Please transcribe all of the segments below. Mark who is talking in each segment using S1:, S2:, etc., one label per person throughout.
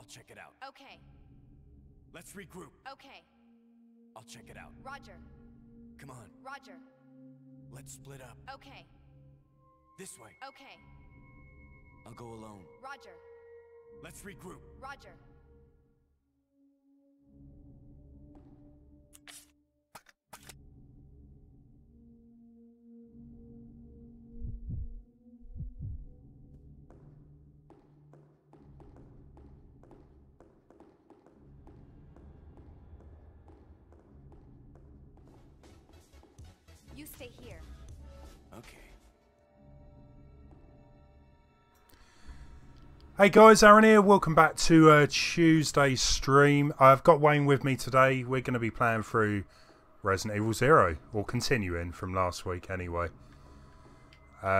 S1: I'll check it out.
S2: Okay.
S1: Let's regroup.
S2: Okay.
S1: I'll check it out.
S2: Roger.
S1: Come on.
S2: Roger.
S1: Let's split up.
S2: Okay.
S1: This way.
S2: Okay.
S1: I'll go alone.
S2: Roger.
S1: Let's regroup.
S2: Roger. You stay here.
S1: Okay.
S3: Hey guys, Aaron here. Welcome back to Tuesday's stream. I've got Wayne with me today. We're going to be playing through Resident Evil 0, or continuing from last week anyway.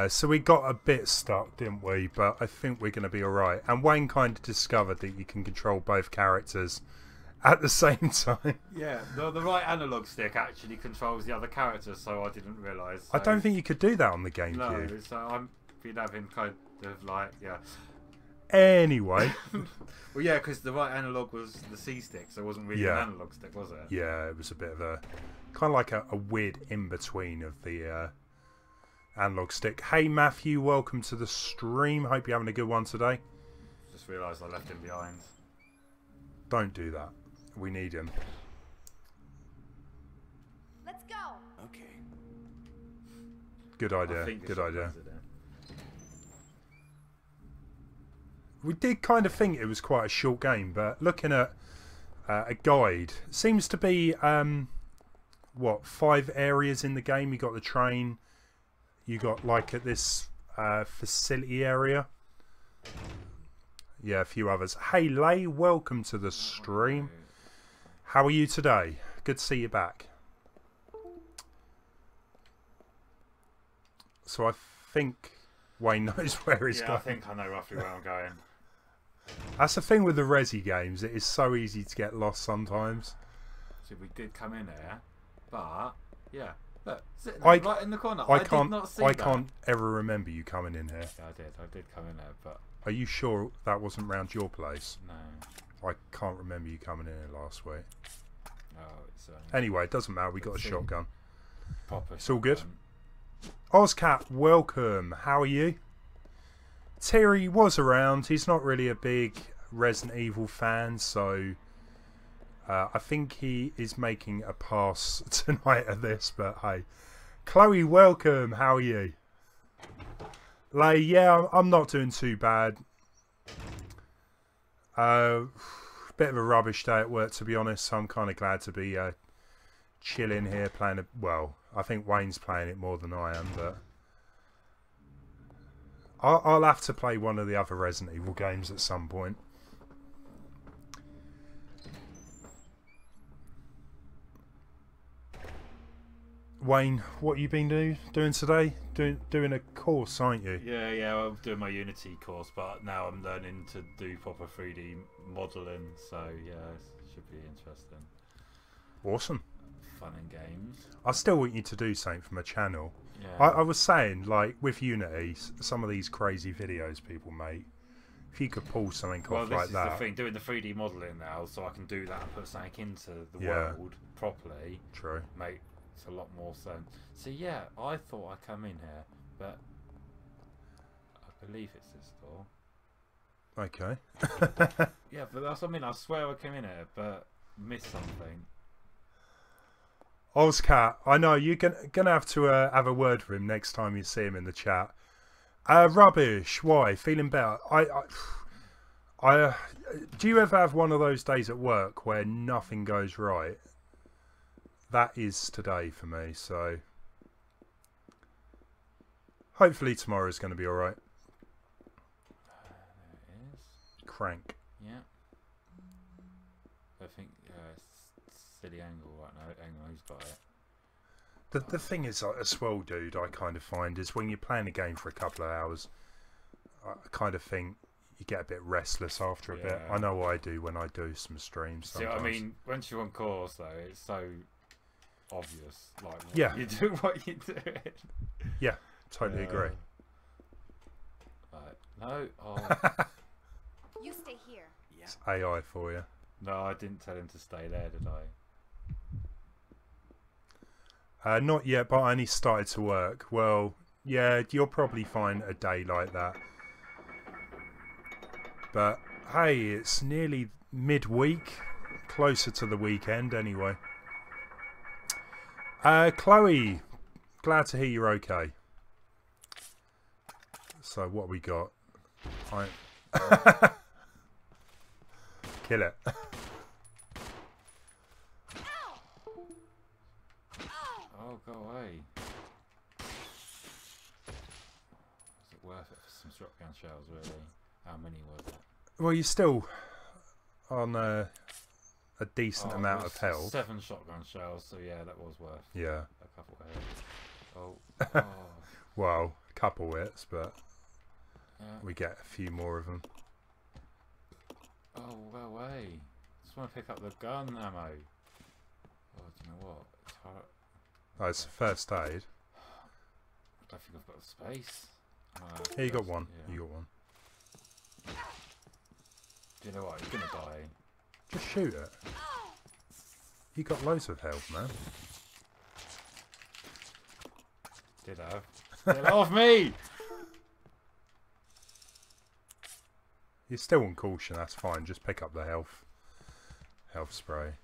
S3: So we got a bit stuck, didn't we? But I think we're going to be alright. And Wayne kind of discovered that you can control both characters at the same time.
S4: Yeah, the right analog stick actually controls the other characters, so I didn't realise. So.
S3: I don't think you could do that on the GameCube.
S4: No, so I'm been having kind of like, yeah.
S3: Anyway.
S4: Well, yeah, because the right analog was the C stick, so it wasn't really an analog stick, was it?
S3: Yeah, it was a bit of a kind of like a weird in-between of the analog stick. Hey Matthew, welcome to the stream. Hope you're having a good one today.
S4: Just realised I left him behind.
S3: Don't do that. We need him.
S2: Let's go.
S1: Okay.
S3: Good idea. Good idea. We did kind of think it was quite a short game, but looking at a guide, seems to be what, 5 areas in the game. You got the train. You got like at this facility area. Yeah, a few others. Hey Lay, welcome to the stream. How are you today? Good to see you back. So I think Wayne knows where he's going.
S4: I think I know roughly where I'm going.
S3: That's the thing with the Resi games. It is so easy to get lost sometimes.
S4: So we did come in here, but yeah, look, sitting
S3: right
S4: in the corner.
S3: I
S4: I
S3: can't ever remember you coming in here.
S4: Yeah, I did come in there, but
S3: are you sure that wasn't round your place?
S4: no.
S3: I can't remember you coming in here last week.
S4: Oh, it's
S3: anyway, it doesn't matter. We got a shotgun.
S4: Proper.
S3: It's all good. Ozcat, welcome. How are you? Terry was around. He's not really a big Resident Evil fan, so I think he is making a pass tonight at this, but hey. Chloe, welcome. How are you? Lay, yeah, I'm not doing too bad. Bit of a rubbish day at work, to be honest, so I'm kind of glad to be chilling here playing a, well, I think Wayne's playing it more than I am, but I'll have to play one of the other Resident Evil games at some point. Wayne, what you been doing today? Doing a course, aren't you?
S4: Yeah, I'm doing my Unity course, but now I'm learning to do proper 3D modelling, so yeah, it should be interesting.
S3: Awesome.
S4: Fun and games.
S3: I still want you to do something for my channel.
S4: Yeah.
S3: I was saying, like, with Unity, some of these crazy videos people make, if you could pull something off like that.
S4: Well, this is the thing, doing the 3D modelling now, so I can do that and put something into the world properly. True. Make a lot more sense. So yeah, I thought I'd come in here, but I believe it's this door.
S3: Okay.
S4: Yeah, but that's what I mean. I swear I came in here, but missed something.
S3: Ozcat, I know you're gonna have to have a word with him next time you see him in the chat. Rubbish. Why? Feeling better? I do you ever have one of those days at work where nothing goes right? That is today for me. So hopefully tomorrow is going to be all right.
S4: There it is.
S3: Crank.
S4: Yeah. I think silly angle right now. Hang on, who's got it?
S3: The thing is, as well, dude, I kind of find is when you're playing a game for a couple of hours, I kind of think you get a bit restless after a bit. I know I do when I do some streams sometimes.
S4: See, I mean, once you're on course, though, it's so obvious. Like, you do what you're doing.
S3: Yeah, totally agree.
S4: Right. No. Oh.
S2: You stay here.
S1: Yeah.
S3: It's AI for you.
S4: No, I didn't tell him to stay there, did
S3: I? Not yet, but I only started to work. Well, yeah, you'll probably find a day like that. But hey, it's nearly midweek, closer to the weekend anyway. Chloe, glad to hear you're okay. So what we got? Kill it.
S4: Oh, go away. Is it worth it for some shotgun shells, really? How many was it?
S3: Well, you're still on a decent amount of health.
S4: 7 shotgun shells, so yeah, that was worth
S3: a
S4: couple of hits. Oh.
S3: Well, a couple hits, but we get a few more of them.
S4: Oh, go away. Just want to pick up the gun ammo. Oh, do you know what? It's hard.
S3: Oh, it's first aid.
S4: I don't think I've got the space.
S3: Here, you got one.
S4: Yeah.
S3: You got one.
S4: Do you know what? He's gonna die.
S3: Just shoot it. You got loads of health, man.
S4: Did I? Get off me!
S3: You're still on caution, that's fine. Just pick up the health spray.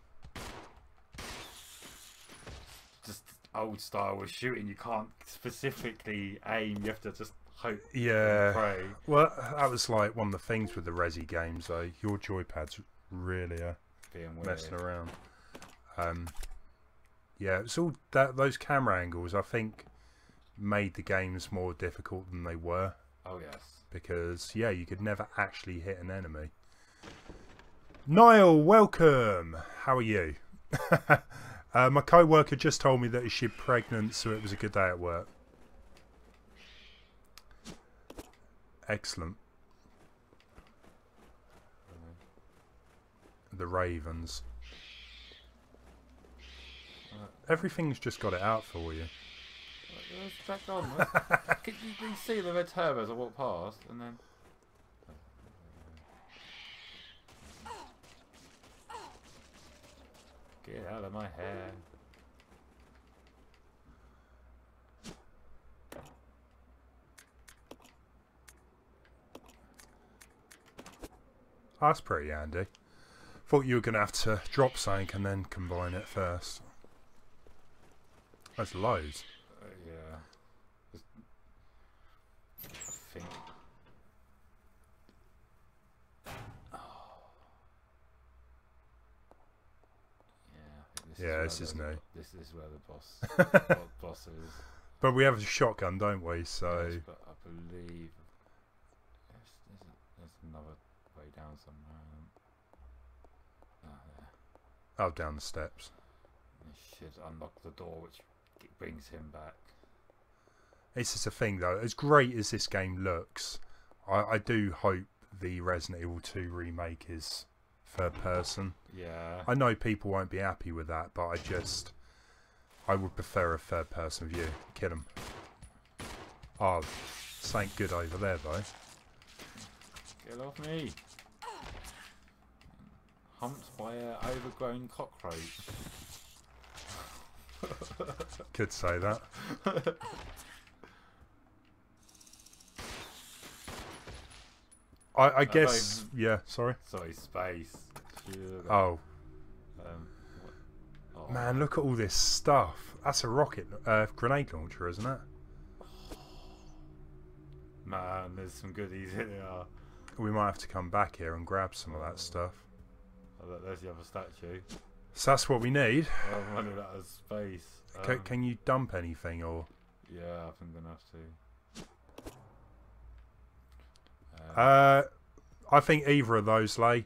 S4: Just old style with shooting, you can't specifically aim, you have to just hope and pray.
S3: Well, that was like one of the things with the Resi games though. Your joypads really are messing around. Yeah, it's all those camera angles I think made the games more difficult than they were.
S4: Oh yes.
S3: Because yeah, you could never actually hit an enemy. Niall, welcome. How are you? My co-worker just told me that she's pregnant, so it was a good day at work. Excellent. The Ravens. Everything's just got it out for you.
S4: Let's back on. Can you see the red turbos I walked past and then... Get out of my hair.
S3: That's pretty handy. Thought you were going to have to drop something and then combine it first. That's loads.
S4: Yeah. I think...
S3: Yeah, this is new.
S4: This is where the boss is.
S3: But we have a shotgun, don't we? So.
S4: Yes, but I believe there's another way down somewhere. There.
S3: Oh, down the steps.
S4: It should unlock the door, which brings him back.
S3: This is the thing, though. As great as this game looks, I do hope the Resident Evil 2 remake is third person.
S4: Yeah.
S3: I know people won't be happy with that, but I would prefer a third person view. Kill him. Oh, something good over there though.
S4: Get off me. Humped by an overgrown cockroach.
S3: Could say that. I guess, yeah, sorry.
S4: Sorry, space. Sugar.
S3: Oh.
S4: Oh.
S3: Man, look at all this stuff. That's a rocket, grenade launcher, isn't it?
S4: Man, there's some goodies in there.
S3: We might have to come back here and grab some of that stuff.
S4: Oh, there's the other statue.
S3: So that's what we need.
S4: I'm running out of space.
S3: Can you dump anything or?
S4: Yeah, I think I'm gonna have to.
S3: I think either of those lay.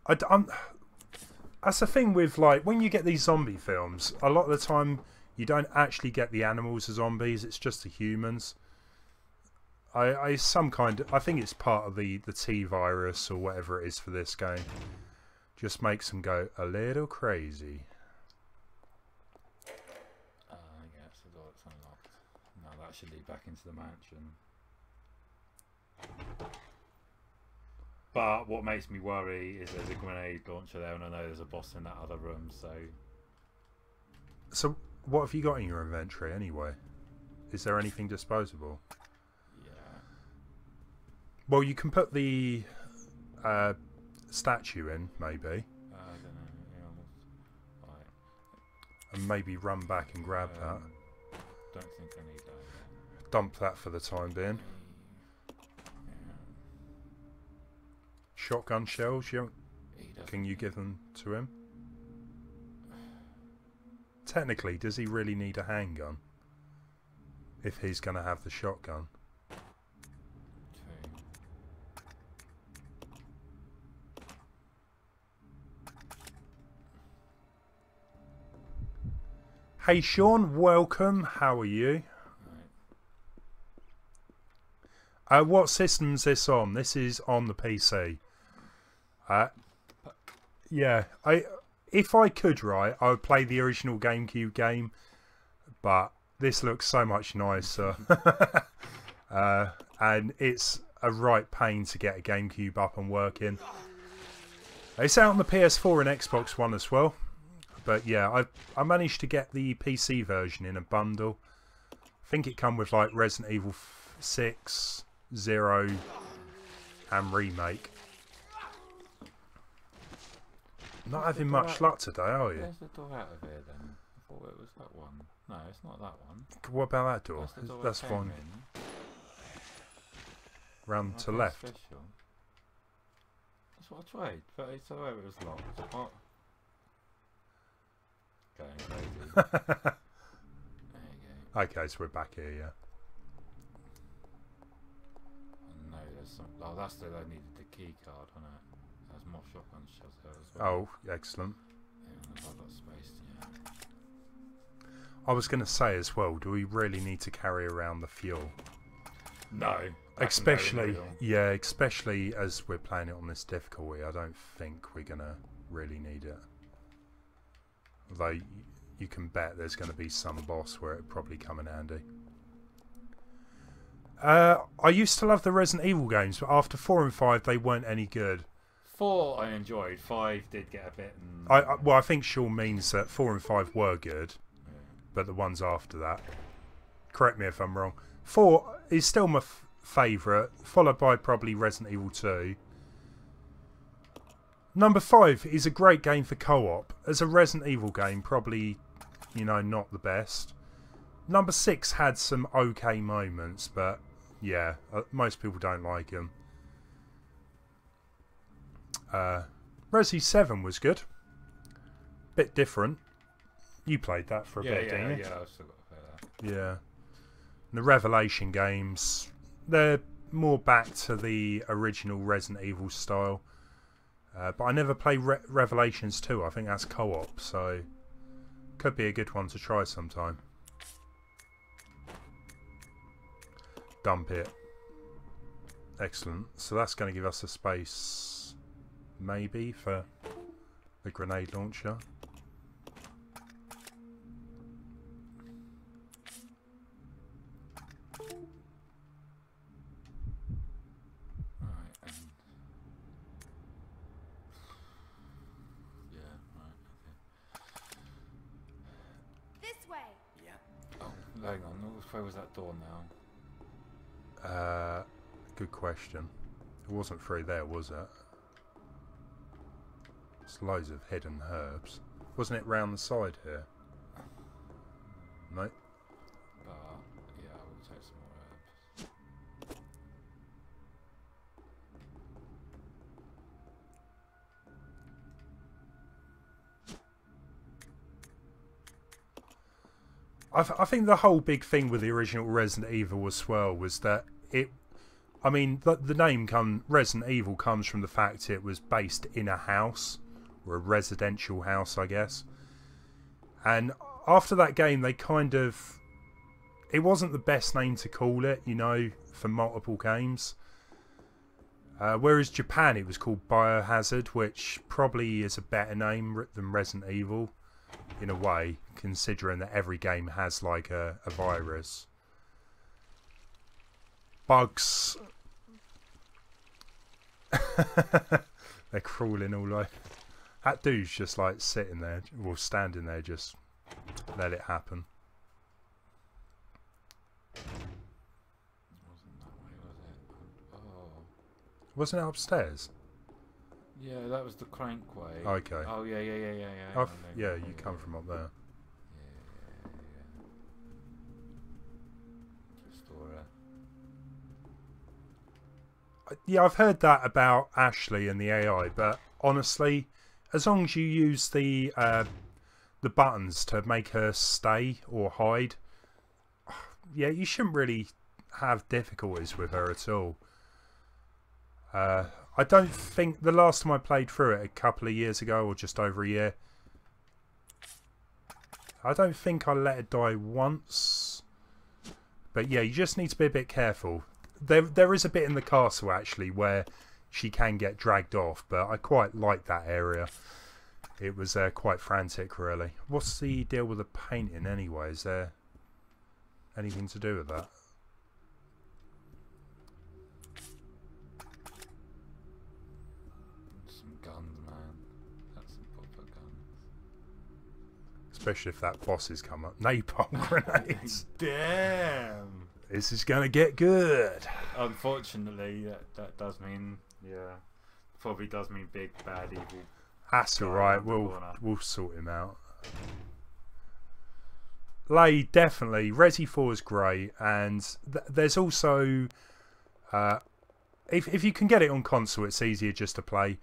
S3: That's the thing with like when you get these zombie films. A lot of the time, you don't actually get the animals as zombies. It's just the humans. I think it's part of the T virus or whatever it is for this game. Just makes them go a little crazy.
S4: Yeah, it's the door that's unlocked. Now that should lead back into the mansion. But what makes me worry is there's a grenade launcher there, and I know there's a boss in that other room.
S3: So what have you got in your inventory anyway? Is there anything disposable?
S4: Yeah.
S3: Well, you can put the statue in, maybe.
S4: I don't know. Yeah, right.
S3: And maybe run back and grab that.
S4: Don't think I need that yet.
S3: Dump that for the time being. Shotgun shells, can you give them to him? Technically, does he really need a handgun? If he's going to have the shotgun. Hey Sean, welcome. How are you? What system's this on? This is on the PC. Yeah, if I could, right, I would play the original GameCube game, but this looks so much nicer. And it's a right pain to get a GameCube up and working. It's out on the PS4 and Xbox One as well. But yeah, I managed to get the PC version in a bundle. I think it come with like Resident Evil 6, 0 and Remake. Not having much luck today, are you?
S4: Where's the door out of here then? I thought it was that one. No, it's not that one.
S3: What about that door?
S4: That's
S3: fine. Round to left.
S4: Special. That's what I tried, but it's the way it was locked. What? Going crazy. There you go.
S3: Okay, so we're back here, yeah.
S4: No, there's some. Oh, that's the I needed the key card on it. There's more shotgun shells there as well.
S3: Oh, excellent.
S4: Yeah, I've got space, yeah.
S3: I was going to say as well, do we really need to carry around the fuel?
S4: No.
S3: Especially, yeah, especially as we're playing it on this difficulty, I don't think we're going to really need it. Although you can bet there's going to be some boss where it'd probably come in handy. I used to love the Resident Evil games, but after 4 and 5 they weren't any good.
S4: 4 I enjoyed, 5 did get a bit...
S3: Well, I think Sean means that 4 and 5 were good, yeah. But the ones after that... Correct me if I'm wrong. 4 is still my favourite, followed by probably Resident Evil 2. Number 5 is a great game for co-op. As a Resident Evil game, probably, you know, not the best. Number 6 had some okay moments, but yeah, most people don't like them. Resi 7 was good. Bit different. You played that for a bit, didn't you?
S4: Yeah, I've still got to play that.
S3: Yeah. And the Revelation games, they're more back to the original Resident Evil style. But I never played Revelations 2. I think that's co-op, so could be a good one to try sometime. Dump it. Excellent. So that's going to give us a space, maybe, for the grenade launcher.
S4: Hang on, where was that door
S3: now? Good question. It wasn't through there, was it? There's loads of hidden herbs. Wasn't it round the side here? No.
S4: Yeah, we'll take some more herbs.
S3: I think the whole big thing with the original Resident Evil as well was that it... I mean, the name Resident Evil comes from the fact it was based in a house, or a residential house, I guess. And after that game, they kind of... It wasn't the best name to call it, you know, for multiple games. Whereas Japan, it was called Biohazard, which probably is a better name than Resident Evil. In a way, considering that every game has like a virus. Bugs. They're crawling all over. That dude's just like sitting there, or standing there, just let it happen.
S4: Wasn't that way, was it? Oh.
S3: Wasn't it upstairs?
S4: Yeah, that was the crank way.
S3: Okay.
S4: Oh yeah.
S3: Yeah, you come from up there.
S4: Yeah. Just
S3: Yeah, I've heard that about Ashley and the AI, but honestly, as long as you use the buttons to make her stay or hide, yeah, you shouldn't really have difficulties with her at all. I don't think the last time I played through it a couple of years ago, or just over a year, I don't think I let it die once. But yeah, you just need to be a bit careful. There is a bit in the castle actually where she can get dragged off, but I quite like that area. It was quite frantic, really. What's the deal with the painting anyway? Is there anything to do with that?
S4: Some guns, man. That's some proper guns.
S3: Especially if that boss has come up. Napalm grenades.
S4: Damn.
S3: This is going to get good.
S4: Unfortunately, that does mean, yeah, probably does mean big, bad, evil.
S3: That's alright, we'll sort him out. Lay, definitely. Resi 4 is great, and there's also... if you can get it on console, it's easier just to play.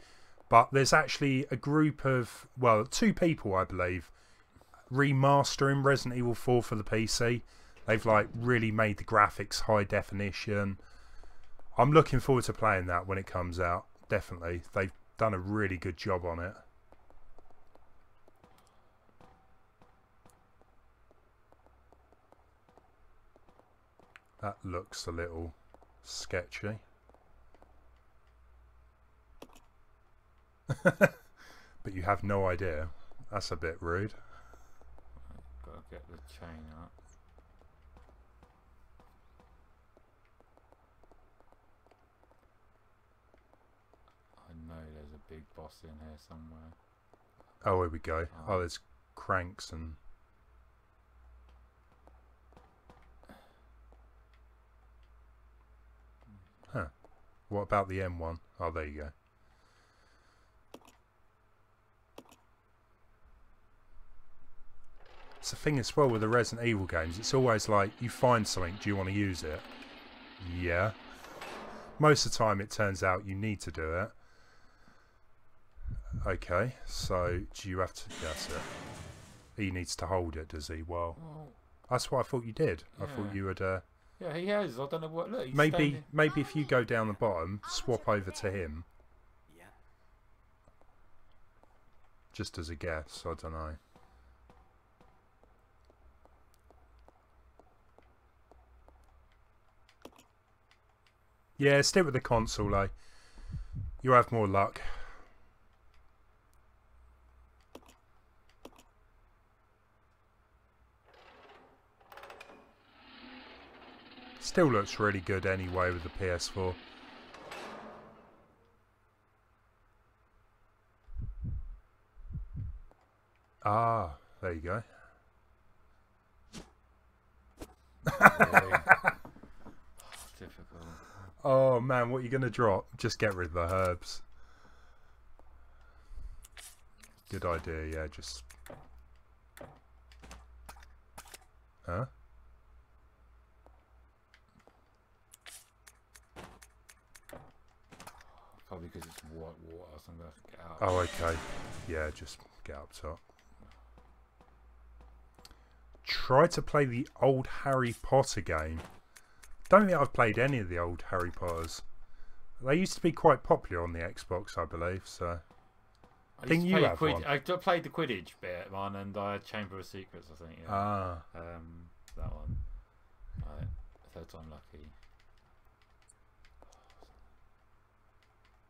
S3: But there's actually a group of, well, 2 people, I believe, remastering Resident Evil 4 for the PC. They've like really made the graphics high definition. I'm looking forward to playing that when it comes out. Definitely. They've done a really good job on it. That looks a little sketchy. But you have no idea. That's a bit rude.
S4: Gotta get the chain up. I know there's a big boss in here somewhere.
S3: Oh, here we go. Oh, there's cranks and... Huh. What about the M1? Oh, there you go. It's the thing as well with the Resident Evil games. It's always like, you find something, do you want to use it? Yeah. Most of the time it turns out you need to do it. Okay, so do you have to... That's it. He needs to hold it, does he? Well, that's what I thought you did. Yeah. I thought you would...
S4: Yeah, he has. I don't know what... Look, he's
S3: maybe if you go down the bottom, swap over to him.
S1: Yeah.
S3: Just as a guess, I don't know. Yeah, stick with the console, eh? You'll have more luck. Still looks really good anyway with the PS4. Ah, there you go.
S4: Difficult.
S3: Oh man, what are you going to drop? Just get rid of the herbs. Good idea, yeah, just... Huh?
S4: Probably because it's white water, so I'm going to have to get out.
S3: Oh, okay. Yeah, just get up top. Try to play the old Harry Potter game. Don't think I've played any of the old Harry Potters. They used to be quite popular on the Xbox, I believe, so... I think you have one.
S4: I played the Quidditch bit one, and I had Chamber of Secrets, I think, yeah.
S3: Ah.
S4: That one. Right. Third time lucky.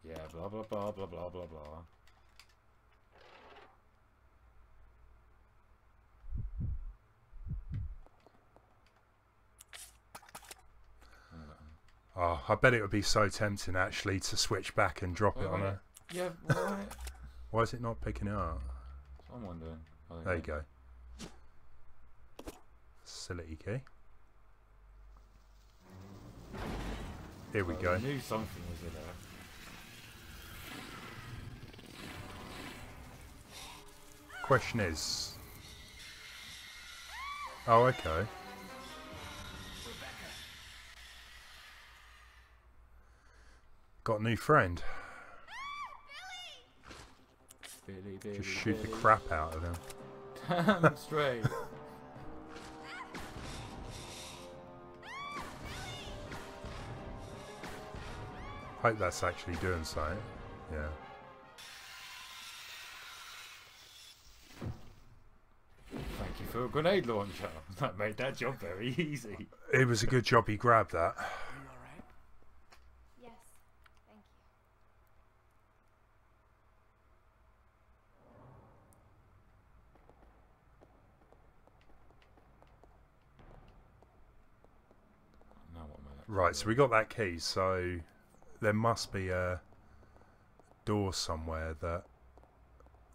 S4: Yeah, blah blah blah blah blah blah blah.
S3: Oh, I bet it would be so tempting actually to switch back and drop it on her.
S4: Yeah, why?
S3: Why is it not picking it up?
S4: So I'm wondering.
S3: There you go. Facility key. Here we go.
S4: I knew something was in there.
S3: Question is... Oh, okay. Got a new friend.
S4: Billy,
S3: Just shoot the crap out of him.
S4: Damn straight.
S3: Hope that's actually doing something. Yeah.
S4: Thank you for a grenade launcher. That made that job very easy.
S3: It was a good job he grabbed that.
S2: Yes, thank you.
S4: Now what am I
S3: Right, so we got that key, so there must be a door somewhere that...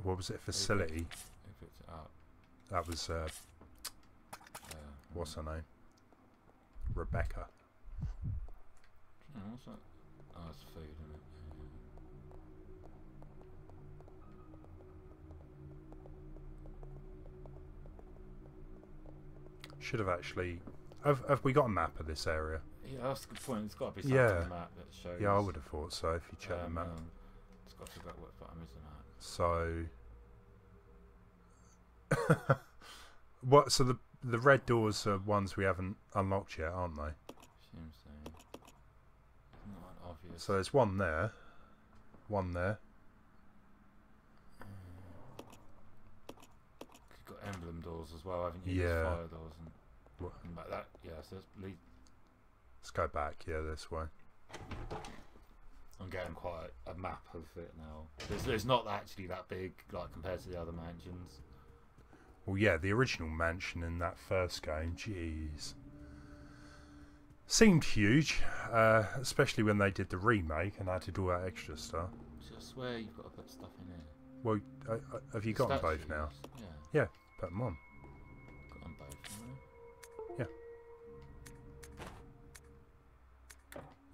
S3: What was it? Facility?
S4: Who picked it up?
S3: That was... what's her name? Rebecca.
S4: What's that? Oh, it's food, isn't it?
S3: Should have actually... Have we got a map of this area?
S4: Yeah, that's a good point. It's got to be something on the map that shows.
S3: Yeah, I would have thought so if you check the map.
S4: It's got to figure out what button is the map.
S3: So... what? So the red doors are ones we haven't unlocked yet, aren't they?
S4: Seems so. Not obvious.
S3: So there's one there. One there.
S4: You've got emblem doors as well, haven't you?
S3: Yeah.
S4: There's fire doors and like that. Yeah, so
S3: let's go back. Yeah, this way.
S4: I'm getting quite a map of it now. It's not actually that big, like compared to the other mansions.
S3: Well, yeah, the original mansion in that first game, jeez, seemed huge, especially when they did the remake and added all that extra stuff.
S4: So I swear you've got to put stuff in here.
S3: Well, have you got them both now?
S4: Yeah.
S3: Yeah, put them on.
S4: Got them both.
S3: Yeah.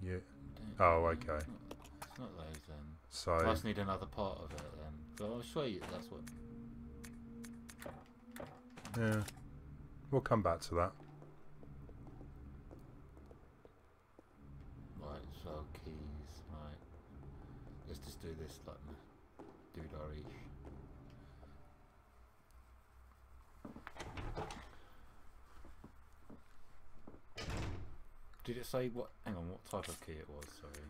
S3: Yeah. Oh, okay.
S4: It's not those then.
S3: So
S4: I just need another part of it then. But I'll show you. That's what.
S3: yeah, we'll come back to that.
S4: Right, so keys. Right. Let's just do this like doodarish. Did it say what? Hang on, what type of key it was? Sorry.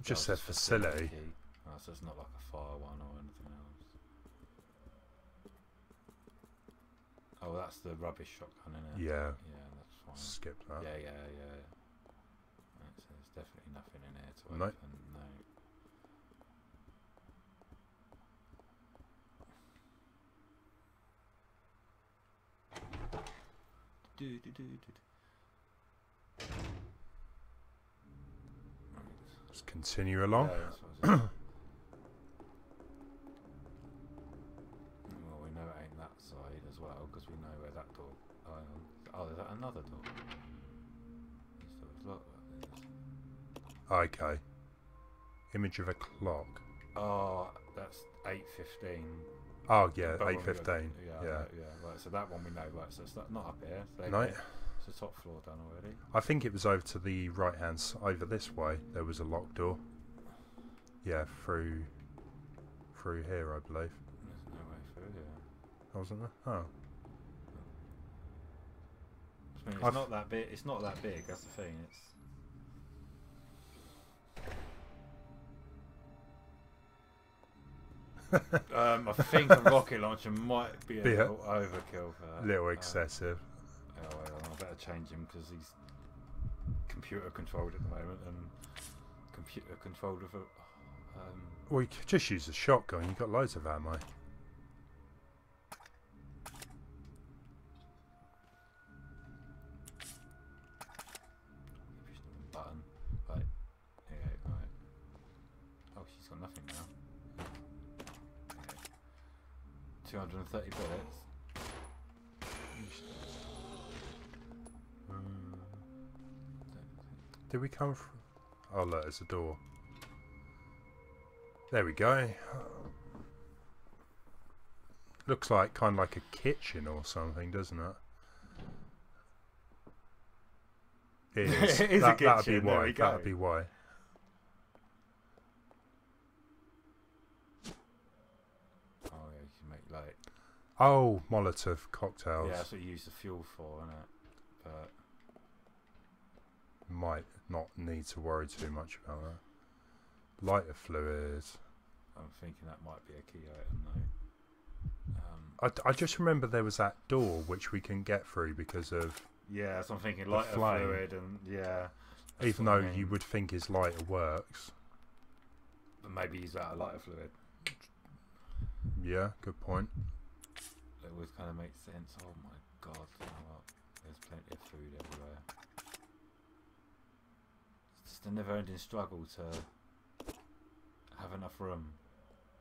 S3: Just said facility.
S4: Key. Oh, so it's not like a fire one or anything else. Oh, that's the rubbish shotgun, isn't it?
S3: Yeah.
S4: Yeah, that's fine.
S3: Skip that.
S4: Yeah. Right, so there's definitely nothing in here to
S3: Nope.
S4: open. No.
S3: Let's continue along.
S4: Yeah, that's what I was well, we know it ain't that side as well because we know where that door. Oh, is that another door?
S3: Okay. Image of a clock.
S4: Oh, that's 8:15.
S3: Oh yeah,
S4: But when we
S3: 8:15.
S4: Yeah.
S3: Yeah.
S4: Right, so that one we know. Right, so it's not up here. So
S3: No.
S4: it's the top floor done already.
S3: I think it was over to the right hand side, over this way. There was a locked door. Yeah, through here, I believe.
S4: There's no way through here.
S3: Wasn't there? Oh.
S4: I mean, it's not that big. It's not that big. That's the thing. It's. I think a rocket launcher might be a little overkill for that.
S3: Little excessive.
S4: Oh, well, I better change him because he's computer controlled at the moment and computer controlled with a.
S3: Well, you could just use a shotgun. You've got loads of ammo.
S4: Button. nothing now. Okay. 230 bullets.
S3: Did we come from? Oh look, there's a door. There we go. Looks like kind of like a kitchen or something, doesn't it? It is.
S4: It is a kitchen.
S3: That'd be why.
S4: There we go.
S3: That'd be why.
S4: Oh yeah, you can make like.
S3: Oh, Molotov cocktails.
S4: Yeah, that's what you use the fuel for, isn't it? But
S3: might not need to worry too much about that. Lighter fluid.
S4: I'm thinking that might be a key item though.
S3: I just remember there was that door which we can get through because of.
S4: Yeah, so I'm thinking lighter fluid and yeah.
S3: Even though you would think his lighter works.
S4: But maybe use that lighter fluid.
S3: Yeah, good point.
S4: It always kind of makes sense. Oh my god, there's plenty of food everywhere. It's just a never-ending struggle to have enough room.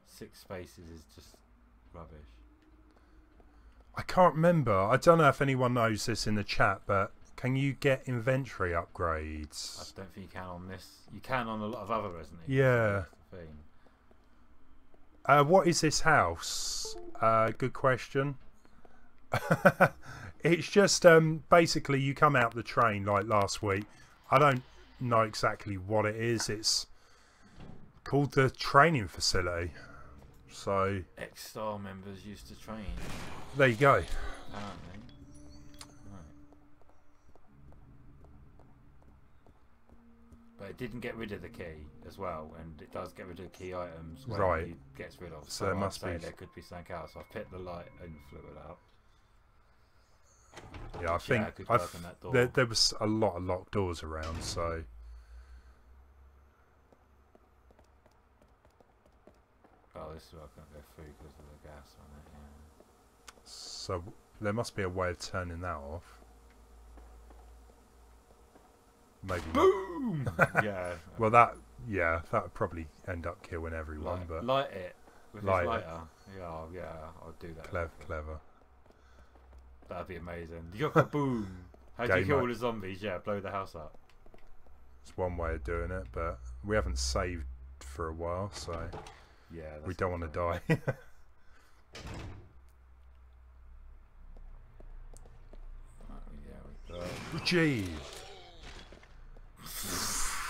S4: 6 spaces is just rubbish.
S3: I can't remember. I don't know if anyone knows this in the chat, but can you get inventory upgrades?
S4: I don't think you can on this. You can on a lot of other Resident Evil.
S3: Yeah.
S4: That's the thing.
S3: What is this house? Good question. It's just basically you come out the train like last week. I don't know exactly what it is. It's called the training facility. So
S4: X-Star members used to train.
S3: There you go.
S4: Apparently. Right. But it didn't get rid of the key as well, and it does get rid of key items when it gets rid of.
S3: So there must be.
S4: There could be something else. I've picked the light and fluid out.
S3: Yeah, I think there was a lot of locked doors around, so.
S4: Oh, this is where I can't go through because of the gas on it, yeah.
S3: So there must be a way of turning that off. Maybe
S4: boom. Yeah.
S3: Well, that would probably end up killing everyone. But
S4: light it with
S3: light
S4: this lighter. Yeah, I'll do that.
S3: Clever.
S4: That'd be amazing. You got kaboom. How do you kill all the zombies? Yeah, blow the house up.
S3: It's one way of doing it, but we haven't saved for a while, so.
S4: Yeah,
S3: we don't want to die. Gee,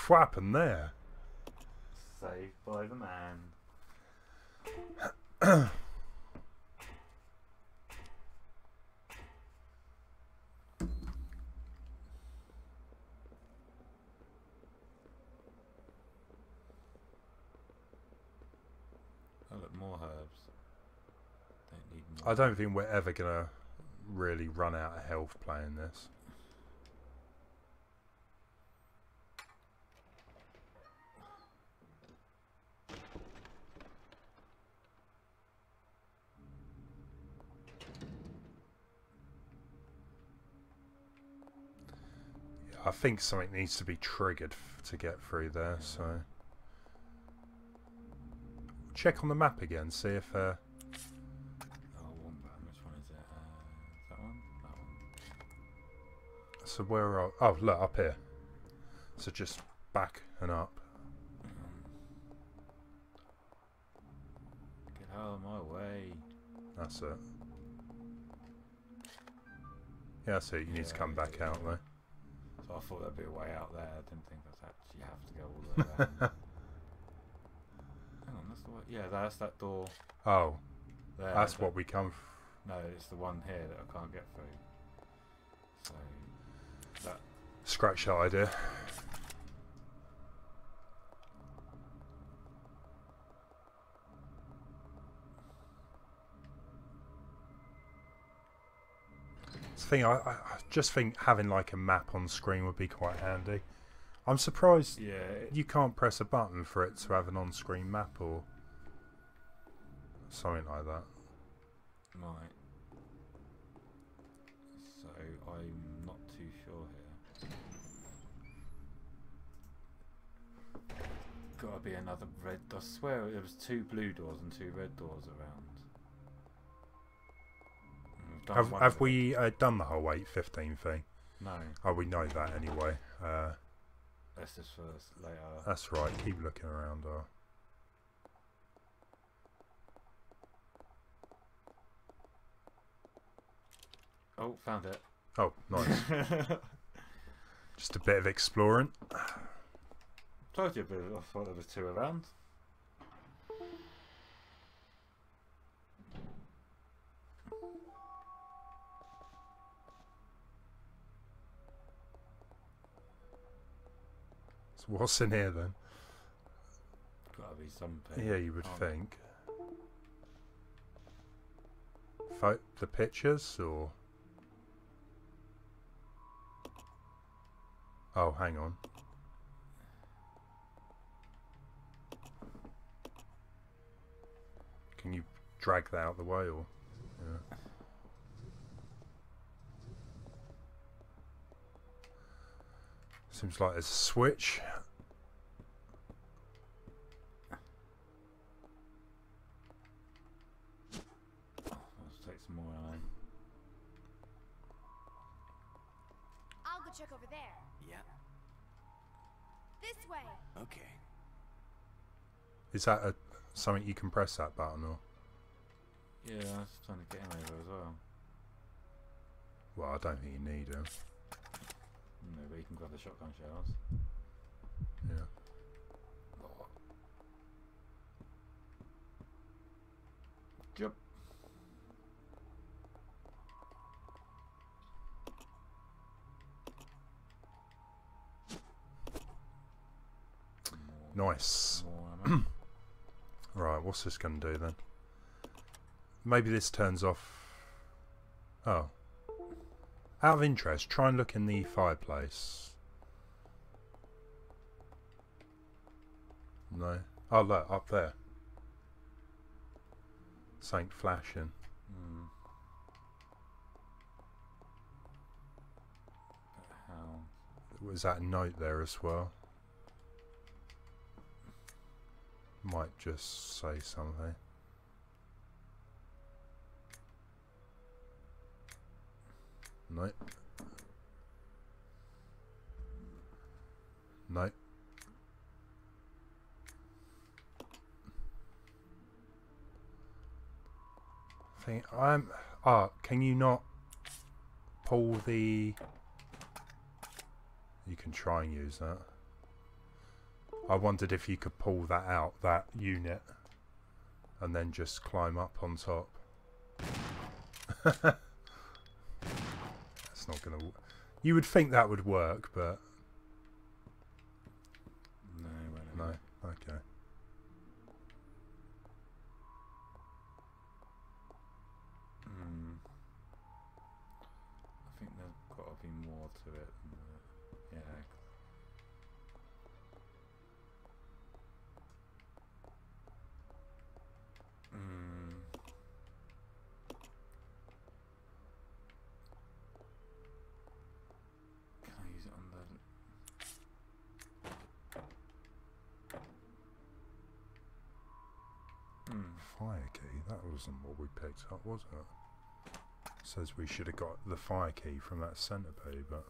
S3: what happened there?
S4: Saved by the man. Oh, look, more herbs. Don't need more.
S3: I don't think we're ever gonna really run out of health playing this. I think something needs to be triggered to get through there, so check on the map again, see if
S4: oh, one button, which one is it? Is that one? That one.
S3: So where are, oh look, up here. So just back and up.
S4: Get out of my way.
S3: That's it. Yeah, that's it, you need to come back out though.
S4: So I thought there'd be a way out there. I didn't think that's actually have to go all the way down. Hang on, that's the way. Yeah, that's that door.
S3: Oh,
S4: there,
S3: that's what we come.
S4: No, it's the one here that I can't get through. So that.
S3: Scratch that idea. I just think having like a map on screen would be quite handy. I'm surprised you can't press a button for it to have an on-screen map or something like that.
S4: Right. So I'm not too sure here. Gotta to be another red. I swear there was 2 blue doors and 2 red doors around.
S3: Have we done the whole 8:15 thing?
S4: No.
S3: Oh, we know that anyway.
S4: Let's just first later.
S3: That's right. Keep looking around.
S4: Oh, found it.
S3: Oh, nice. Just a bit of exploring.
S4: Told you, but I thought there was 2 around.
S3: So what's in here then?
S4: Gotta be something.
S3: Yeah, you would think. The pictures, or? Oh, hang on. Can you drag that out of the way, or? Yeah. Seems like there's a switch.
S4: Let's take some more on.
S2: I'll go check over there.
S1: Yeah.
S2: This way.
S1: Okay.
S3: Is that something you can press that button, or?
S4: Yeah, I was trying to get him over as well.
S3: Well, I don't think you need him.
S4: No, but you can grab the shotgun shells.
S3: Yeah.
S4: Jump.
S3: Nice.
S4: More ammo.
S3: Right, what's this going to do then? Maybe this turns off... Oh. Out of interest, try and look in the fireplace. No. Oh, look, up there. Something flashing.
S4: Hmm. But how?
S3: Was that a note there as well? Might just say something. Nope. Nope. Can you not pull the... You can try and use that. I wondered if you could pull that out, that unit, and then just climb up on top. That's not gonna... You would think that would work, but...
S4: No,
S3: no. Okay.
S4: I think there's got to be more to it than the... Yeah. Can I use it on the...
S3: Fire key? That wasn't what we picked up, was it? Says we should have got the fire key from that centipede, but...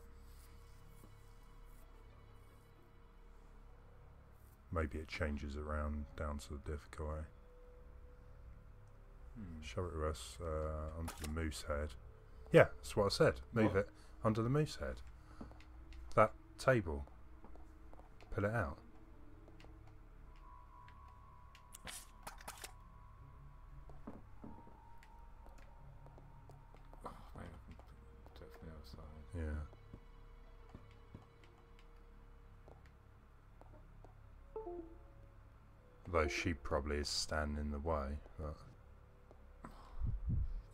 S3: Maybe it changes around down to the difficulty. Shove it to us onto the moose head. Yeah, that's what I said. Move it under the moose head. That table. Pull it out.
S4: Oh, maybe I can do it from the other side.
S3: Yeah. Though she probably is standing in the way, but...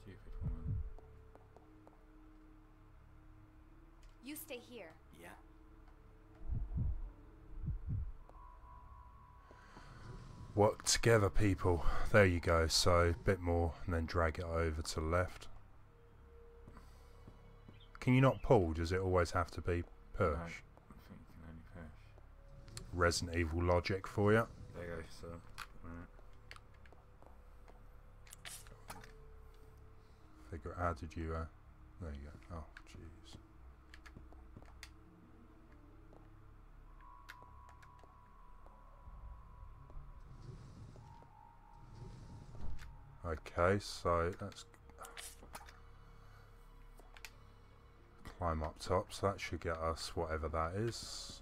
S4: Stupid woman.
S2: You stay here.
S1: Yeah.
S3: Work together, people. There you go. So, a bit more, and then drag it over to the left. Can you not pull? Does it always have to be push?
S4: No, I think you can only push.
S3: Resident Evil logic for you.
S4: So, right.
S3: Figure. How did you? There you go. Oh, jeez. Okay, so let's climb up top. So that should get us whatever that is.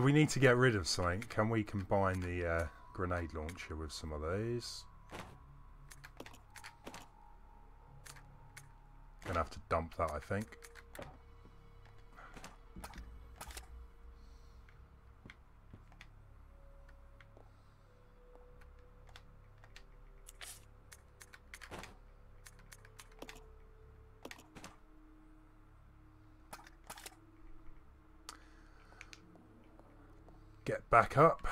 S3: We need to get rid of something. Can we combine the grenade launcher with some of these? Gonna have to dump that, I think. Get back up.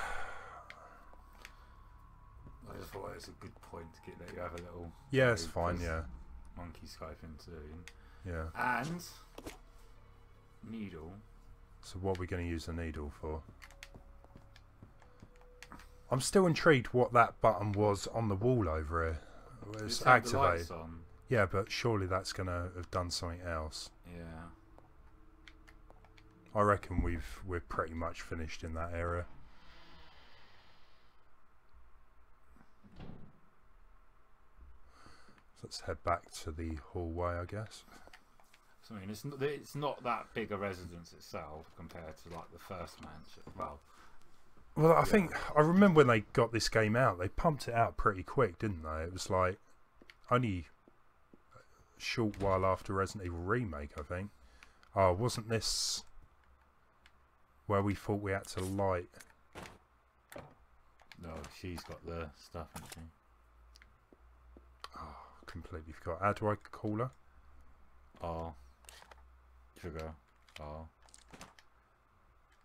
S4: I just thought it was a good point to get that you have a little.
S3: Yeah, it's fine. Yeah.
S4: Monkey Skyping soon.
S3: Yeah.
S4: And needle.
S3: So what are we going to use the needle for? I'm still intrigued what that button was on the wall over here. It's activated. Yeah, but surely that's going to have done something else.
S4: Yeah.
S3: I reckon we're pretty much finished in that area. Let's head back to the hallway, I guess.
S4: So, I mean, it's not that big a residence itself compared to like the first mansion.
S3: Well, I think I remember when they got this game out, they pumped it out pretty quick, didn't they? It was like only a short while after Resident Evil Remake, I think. Oh, wasn't this where we thought we had to light?
S4: No, she's got the stuff, hasn't she?
S3: Oh, completely forgot. How do I call her?
S4: Oh, sugar. Oh,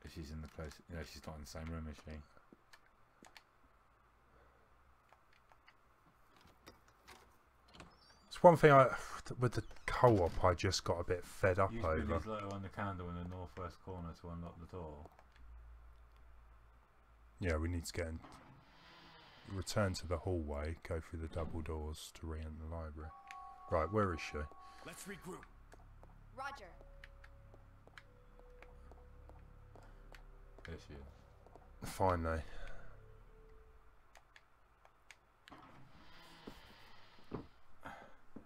S4: if she's in the place, you know, she's not in the same room, is she?
S3: It's one thing with the co-op I just got a bit fed up over.
S4: Use Billy's letter on the candle in the northwest corner to unlock the door.
S3: Yeah, we need to get in. Return to the hallway, go through the double doors to re-enter the library. Right, where is she?
S1: Let's regroup.
S2: Roger.
S4: There she is.
S3: Finally.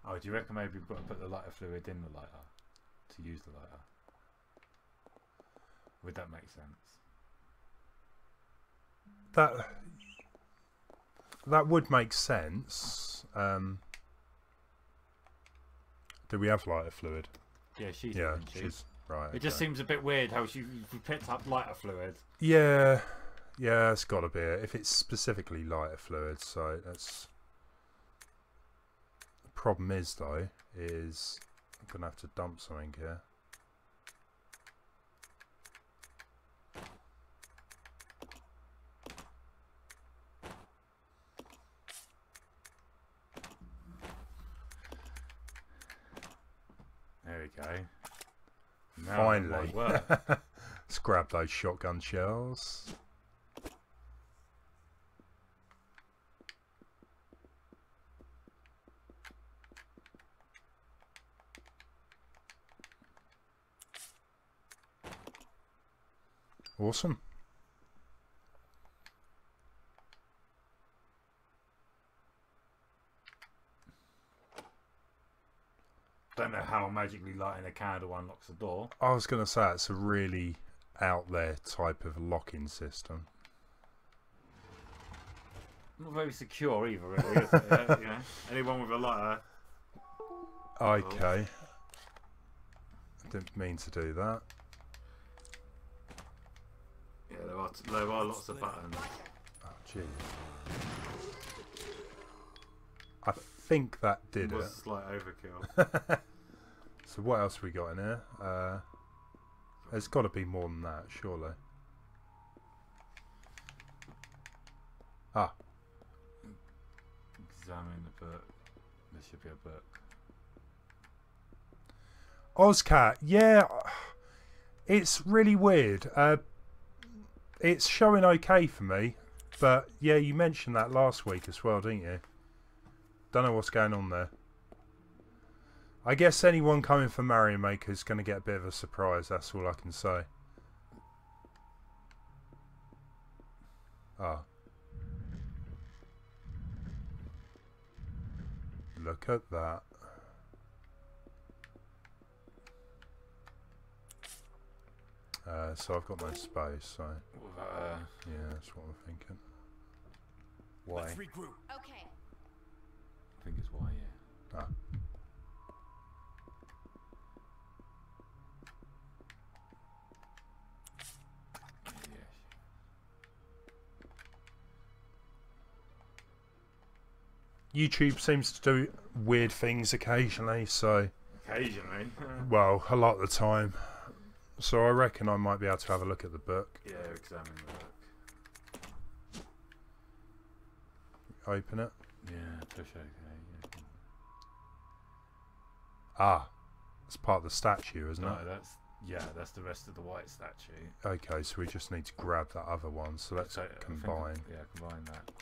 S4: Oh, do you reckon maybe we've got to put the lighter fluid in the lighter to use the lighter? Would that make sense?
S3: That would make sense. Do we have lighter fluid?
S4: Yeah, she's
S3: right.
S4: It just seems a bit weird how she picked up lighter fluid.
S3: Yeah, it's got to be it. If it's specifically lighter fluid, so that's. The problem is though, is I'm gonna have to dump something here.
S4: There we go. Now
S3: Finally. Let's grab those shotgun shells. Awesome.
S4: Don't know how magically lighting a candle unlocks the door.
S3: I was going to say it's a really out there type of locking system.
S4: Not very secure either, really, is it? You know, anyone with a lighter.
S3: Okay. Didn't mean to do that.
S4: Yeah, there are lots of buttons.
S3: Oh, gee. I think that did
S4: it. Was
S3: it.
S4: a slight overkill.
S3: So what else we got in here? There's got to be more than that, surely. Ah.
S4: Examine the book. There should be a book.
S3: Ozcat, yeah, it's really weird. It's showing okay for me, but yeah, you mentioned that last week as well, didn't you? Don't know what's going on there. I guess anyone coming for Mario Maker is going to get a bit of a surprise, that's all I can say. Ah. Look at that. So I've got no space, so yeah, that's what I'm thinking. Why?
S1: Let's regroup.
S2: Okay.
S4: I think it's why, yeah.
S3: Ah. YouTube seems to do weird things occasionally, so...
S4: Occasionally?
S3: Well, a lot of the time. So I reckon I might be able to have a look at the book.
S4: Yeah, examine the book.
S3: Open it.
S4: Yeah, push okay. Yeah.
S3: Ah, it's part of the statue, isn't it?
S4: No, that's the rest of the white statue.
S3: Okay, so we just need to grab that other one. So let's combine.
S4: Combine that.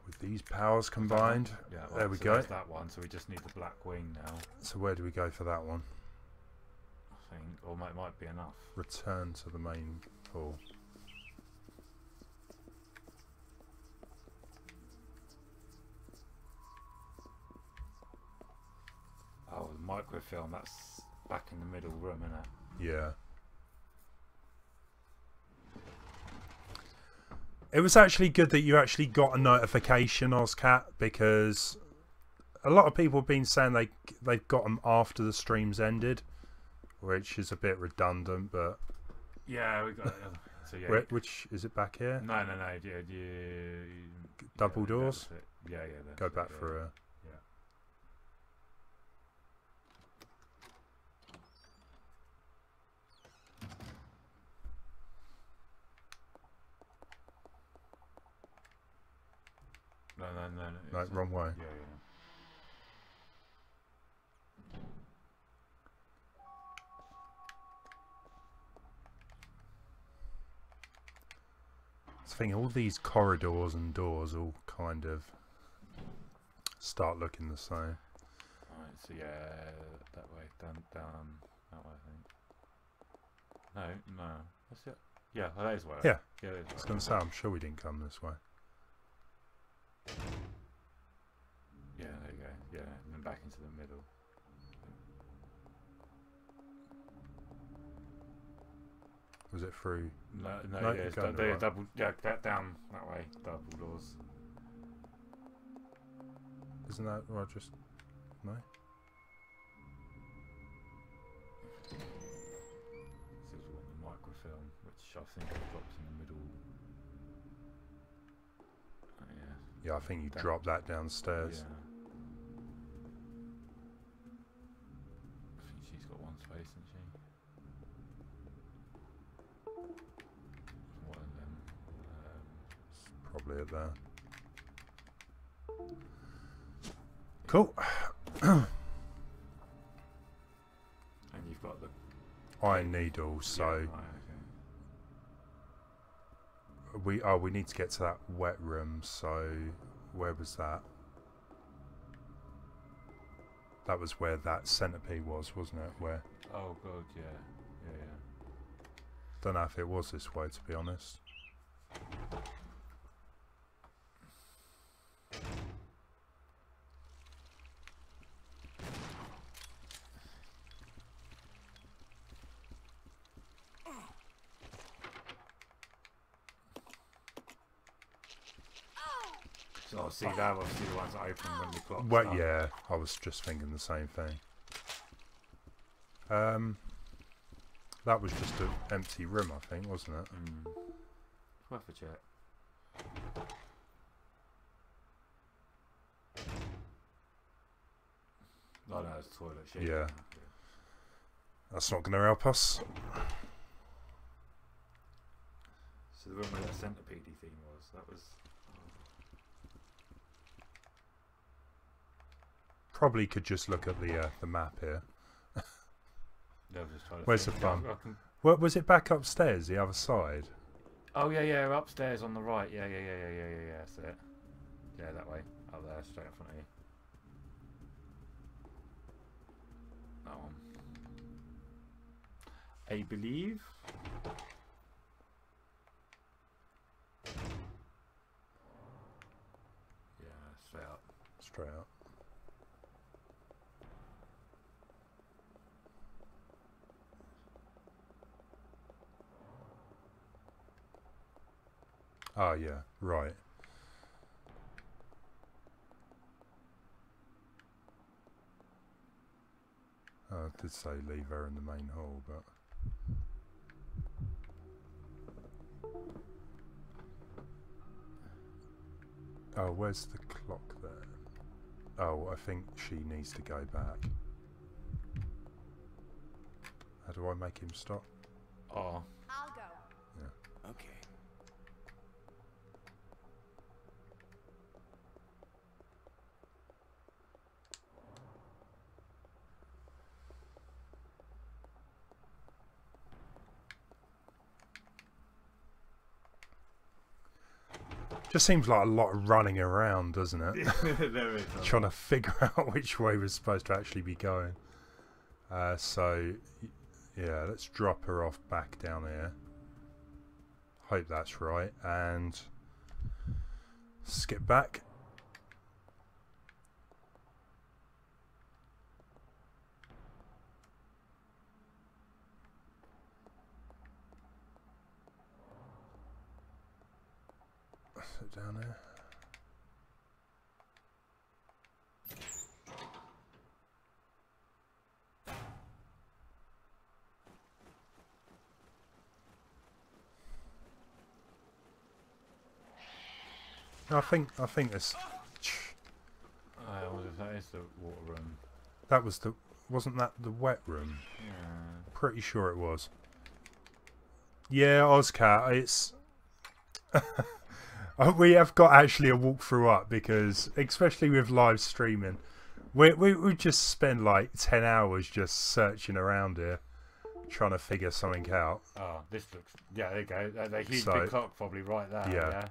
S3: With these powers combined.
S4: Yeah, well,
S3: there we
S4: so
S3: go.
S4: There's that one, so we just need the black wing now.
S3: So where do we go for that one?
S4: I think, or it might be enough.
S3: Return to the main pool.
S4: Oh, the microfilm, that's back in the middle room, isn't it?
S3: Yeah. It was actually good that you actually got a notification, Ozcat, because a lot of people have been saying they've got them after the stream's ended, which is a bit redundant, but...
S4: Yeah, we got it. So, yeah,
S3: which, is it back here?
S4: No. Yeah,
S3: Double doors?
S4: Yeah.
S3: Go back for a... No, wrong way.
S4: Yeah.
S3: I think all these corridors and doors all kind of start looking the same.
S4: Right, so yeah, that way, down that way, I think. No, that's it. Yeah, that is way.
S3: Yeah,
S4: I
S3: was going to say, I'm sure we didn't come this way.
S4: Yeah, there you go. Yeah, and then back into the middle.
S3: Was it through?
S4: No,
S3: No,
S4: yeah, it's
S3: right.
S4: double. Yeah, down that way. Double doors.
S3: Isn't that right? Just no.
S4: This is what the microfilm, which I think drops in the middle. Oh, yeah.
S3: Yeah, I think you dropped that downstairs.
S4: Yeah. I think she's got one space, hasn't she? One of them.
S3: It's probably it there. Cool.
S4: And you've got the
S3: iron needle, so
S4: right, okay.
S3: we need to get to that wet room, so where was that? That was where that centipede was, wasn't it? Where?
S4: Oh god, yeah.
S3: Don't know if it was this way, to be honest.
S4: So obviously that obviously the ones that open when the clock.
S3: Well, yeah, I was just thinking the same thing. That was just an empty room, I think, wasn't it?
S4: It's worth a check. Oh no, it's toilet shit.
S3: Yeah. That's not going to help us.
S4: So the room where that centipede thing was, that was.
S3: probably could just look at the map here. Where's the fun? What was it? Back upstairs, the other side.
S4: Oh yeah, upstairs on the right. Yeah. That's it. Yeah, that way. Up there, straight in front of you. That one. I believe. Yeah, straight up.
S3: Straight up. Oh yeah, right. Oh, I did say leave her in the main hall, but oh, where's the clock there? Oh, I think she needs to go back. How do I make him stop?
S4: Oh.
S2: I'll go.
S3: Yeah.
S1: Okay.
S3: Just seems like a lot of running around, doesn't it?
S4: There is.
S3: Trying to figure out which way we're supposed to actually be going. So, yeah, let's drop her off back down here. Hope that's right. And skip back. Sit down there. I think this.
S4: I wonder if that is the water room.
S3: That was the. Wasn't that the wet room?
S4: Yeah.
S3: Pretty sure it was. Yeah, Ozcat. It's. We have got actually a walkthrough up because, especially with live streaming, we just spend like 10 hours just searching around here, trying to figure something out.
S4: Oh, this looks. Yeah, there you go. That huge big clock probably right there. Yeah.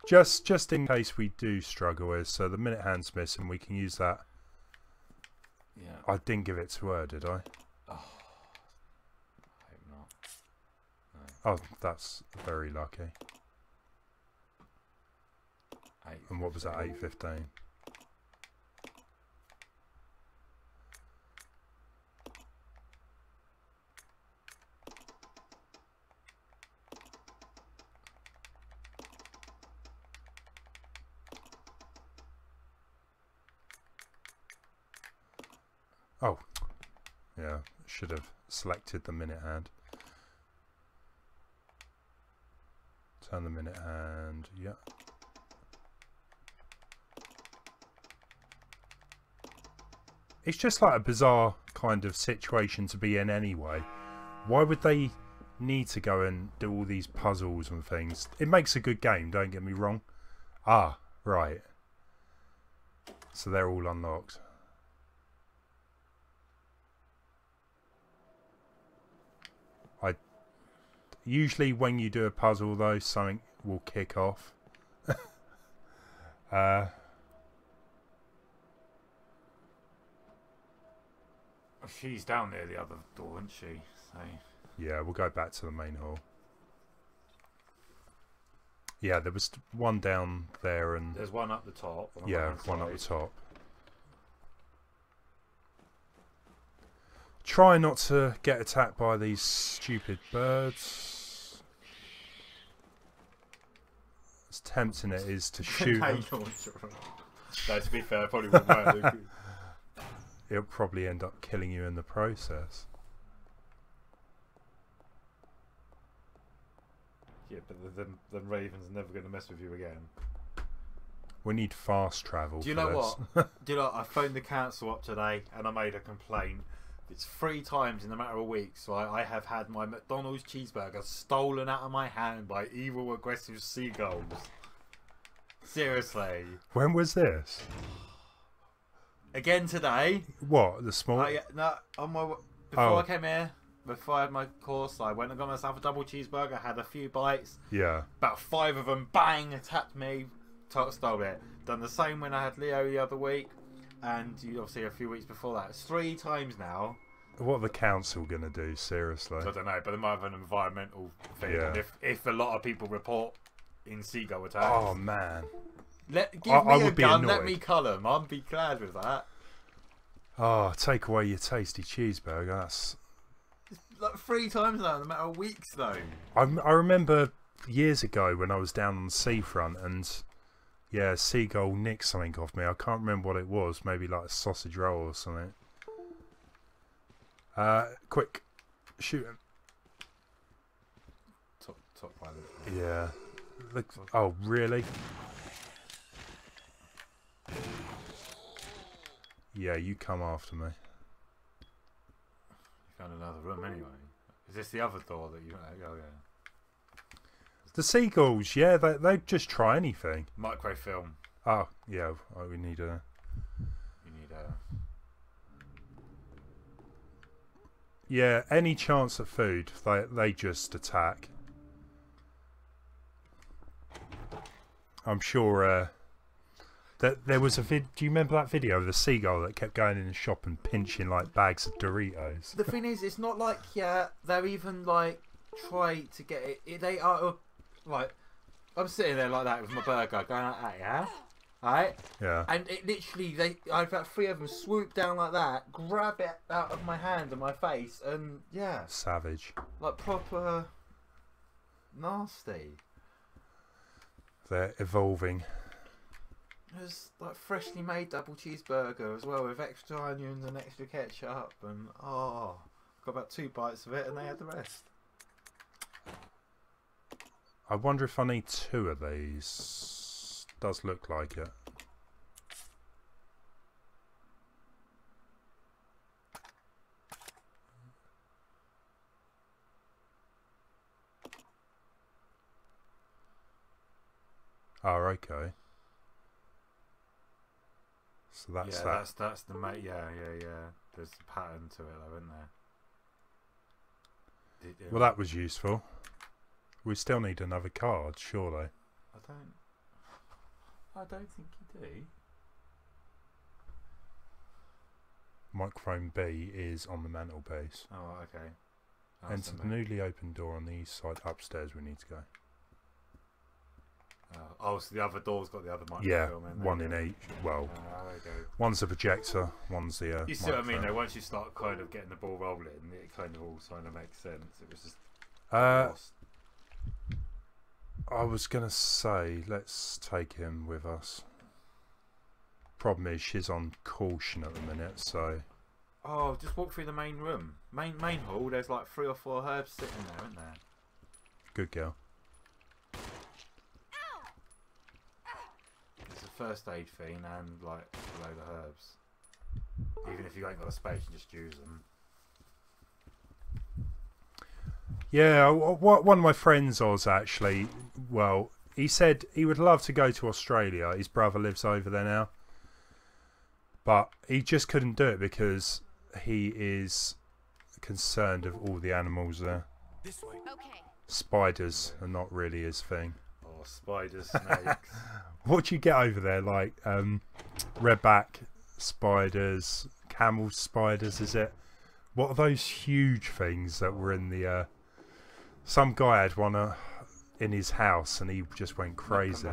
S3: Just in case we do struggle with, so the minute hand's missing, we can use that.
S4: Yeah.
S3: I didn't give it to her, did I?
S4: Oh, I hope not. No.
S3: Oh, that's very lucky.
S4: 8.
S3: And what was that? 8:15. Oh, yeah, should have selected the minute hand. Turn the minute hand, yeah. It's just like a bizarre kind of situation to be in anyway. Why would they need to go and do all these puzzles and things? It makes a good game, don't get me wrong. Ah, right. So they're all unlocked. Usually when you do a puzzle though, something will kick off.
S4: She's down near the other door, isn't she? So.
S3: Yeah, we'll go back to the main hall. Yeah, there was one down there and...
S4: There's one up the top.
S3: Yeah, one up the top. Try not to get attacked by these stupid birds. As tempting it is to shoot them.
S4: No, to be fair, probably won't work.
S3: It'll probably end up killing you in the process.
S4: Yeah, but the Raven's never going to mess with you again.
S3: We need fast travel.
S4: Do you know what? Do you know what? I phoned the council up today and I made a complaint. It's 3 times in a matter of weeks. So I have had my McDonald's cheeseburger stolen out of my hand by evil, aggressive seagulls. Seriously.
S3: When was this?
S4: Again today.
S3: What, the small?
S4: Yeah, no, before I came here, before I had my course, I went and got myself a double cheeseburger, had a few bites.
S3: Yeah.
S4: About 5 of them, bang, attacked me, stole it. Done the same when I had Leo the other week, and obviously a few weeks before that. It's 3 times now.
S3: What are the council going to do, seriously?
S4: I don't know, but they might have an environmental thing.
S3: Yeah.
S4: And if a lot of people report in seagull attacks...
S3: Oh, man.
S4: Give me a gun, let me cull them. I'll be glad with that.
S3: Oh, take away your tasty cheeseburger. That's...
S4: It's like 3 times now in a matter of weeks, though.
S3: I remember years ago when I was down on the seafront and... Yeah, a seagull nicked something off me. I can't remember what it was. Maybe like a sausage roll or something. Quick. Shoot him.
S4: Top one.
S3: Yeah. Look, oh, really? Yeah, you come after me.
S4: You found another room anyway. Is this the other door that you... Oh, yeah.
S3: The seagulls, yeah, they just try anything.
S4: Microfilm.
S3: Oh, yeah. Oh, we need a...
S4: You need a...
S3: Yeah, any chance at food, they just attack. I'm sure that there was a do you remember that video of the seagull that kept going in the shop and pinching like bags of Doritos?
S4: The thing is, it's not like, yeah, they're even like try to get it. They are like, I'm sitting there like that with my burger going like that, yeah? Right?
S3: Yeah.
S4: And it literally, I've had 3 of them swoop down like that, grab it out of my hand and my face, and yeah.
S3: Savage.
S4: Like proper nasty.
S3: They're evolving.
S4: There's like freshly made double cheeseburger as well with extra onions and extra ketchup, and got about 2 bites of it and they had the rest.
S3: I wonder if I need 2 of these. Does look like it. Oh, okay. So that's that.
S4: That's the mate. Yeah. There's a pattern to it, though, isn't there?
S3: Well, that was useful. We still need another card, surely.
S4: I don't think you do.
S3: Microphone B is on the mantelpiece.
S4: Oh, okay.
S3: Enter the newly opened door on the east side. Upstairs we need to go.
S4: So the other door's got the other microphone.
S3: Yeah,
S4: in
S3: one in each. Well, one's a projector, one's the
S4: you see what I mean, though? Once you start kind of getting the ball rolling, it kind of all kind of makes sense. It was just lost.
S3: I was going to say, let's take him with us. Problem is, she's on caution at the minute, so...
S4: Oh, just walk through the main room. Main hall, there's like 3 or 4 herbs sitting there, isn't there?
S3: Good girl.
S4: It's a first aid thing and like a load of herbs. Even if you ain't got a space, you just use them.
S3: Yeah, one of my friends was actually, well, he said he would love to go to Australia. His brother lives over there now. But he just couldn't do it because he is concerned of all the animals there.
S1: This way.
S2: Okay.
S3: Spiders are not really his thing.
S4: Oh, spiders, snakes.
S3: What do you get over there? Like redback spiders, camel spiders, is it? What are those huge things that were in the... some guy had one in his house and he just went crazy.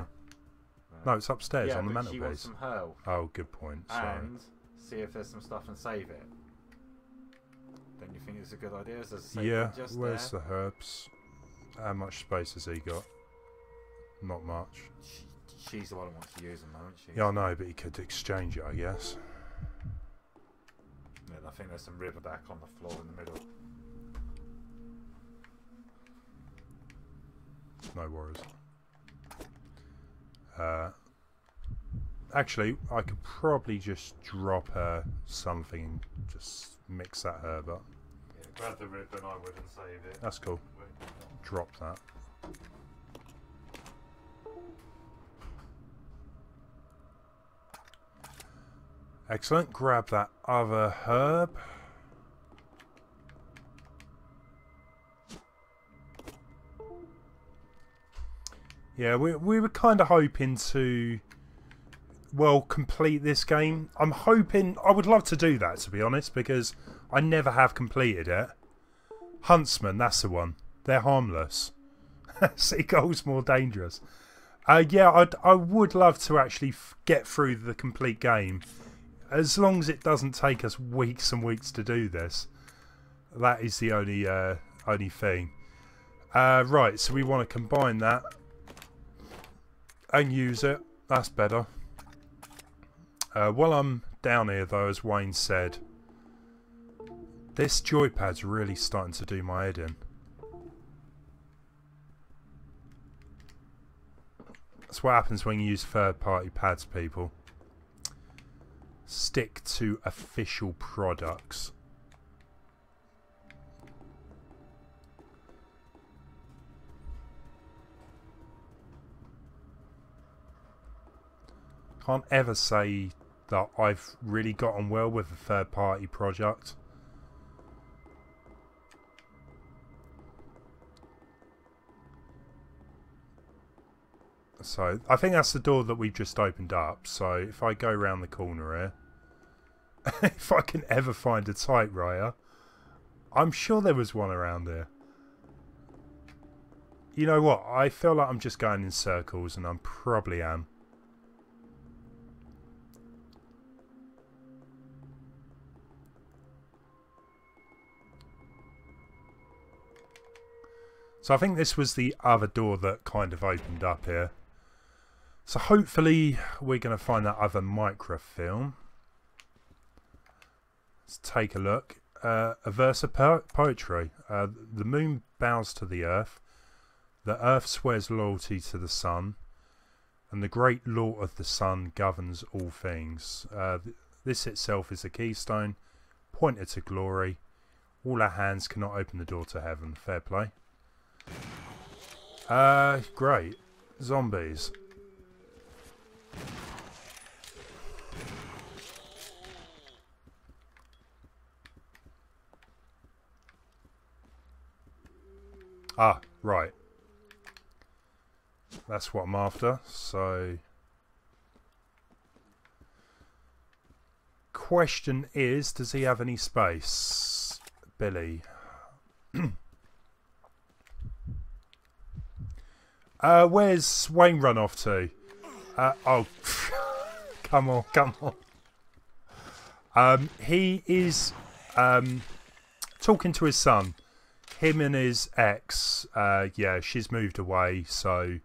S3: No, it's upstairs on the mantelpiece.
S4: She wants some herb.
S3: Oh, good point. Sorry.
S4: And see if there's some stuff and save it. Don't you think it's a good idea?
S3: Yeah, where's the herbs? How much space has he got? Not much.
S4: She's the one who wants to use them, isn't she?
S3: Yeah, I know, but he could exchange it, I guess.
S4: Yeah, I think there's some riverback on the floor in the middle.
S3: No worries. Actually, I could probably just drop her something and just mix that herb up.
S4: Yeah, grab the ribbon, I would, and save it.
S3: That's cool. Drop that. Excellent. Grab that other herb. Yeah, we were kind of hoping to, well, complete this game. I'm hoping, I would love to do that, to be honest, because I never have completed it. Huntsman, that's the one. They're harmless. Seagulls more dangerous. Yeah, I would love to actually get through the complete game. As long as it doesn't take us weeks and weeks to do this. That is the only thing. Right, so we want to combine that. And use it. That's better. While I'm down here though, as Wayne said, this joypad's really starting to do my head in. That's what happens when you use third-party pads, people. Stick to official products. Can't ever say that I've really got on well with a third-party project. So, I think that's the door that we've just opened up. So, if I go around the corner here, if I can ever find a typewriter, I'm sure there was one around here. You know what? I feel like I'm just going in circles, and I probably am. So I think this was the other door that kind of opened up here. So hopefully we're going to find that other microfilm. Let's take a look. A verse of poetry. The moon bows to the earth. The earth swears loyalty to the sun. And the great law of the sun governs all things. This itself is a keystone. Pointed to glory. All our hands cannot open the door to heaven. Fair play. Great. Zombies. Ah, right. That's what I'm after, so... Question is, does he have any space? Billy. Where's Wayne run off to? Oh, come on, come on. He is talking to his son. Him and his ex, yeah, she's moved away, so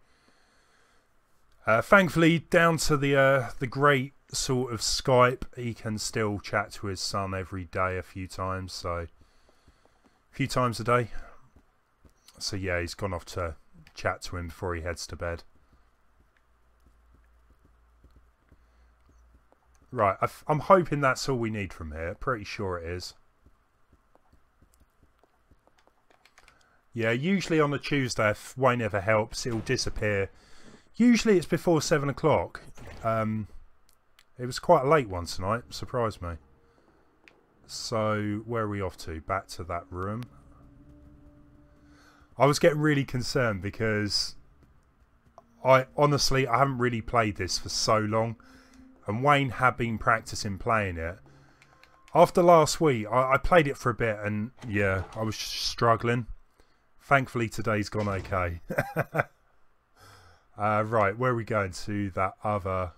S3: thankfully, down to the great sort of Skype, he can still chat to his son every day, a few times, so a few times a day. So yeah, he's gone off to chat to him before he heads to bed. Right, I'm hoping that's all we need from here. Pretty sure it is. Yeah, usually on a Tuesday, if Wayne ever helps, it'll disappear. Usually it's before 7 o'clock. It was quite late one tonight. Surprised me. So, where are we off to? Back to that room. I was getting really concerned because I haven't really played this for so long. And Wayne had been practicing playing it. After last week, I played it for a bit and yeah, I was struggling. Thankfully today's gone okay. Right, where are we going to? That other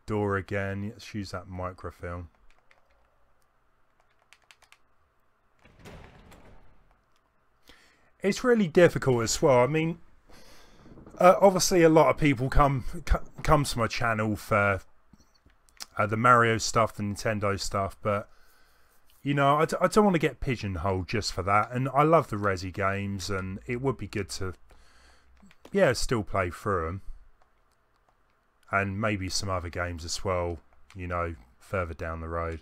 S3: door again. Let's use that microfilm. It's really difficult as well. I mean, obviously a lot of people come to my channel for the Mario stuff, the Nintendo stuff, but you know, I don't want to get pigeonholed just for that. And I love the Resi games, and it would be good to, yeah, still play through them. And maybe some other games as well, you know, further down the road.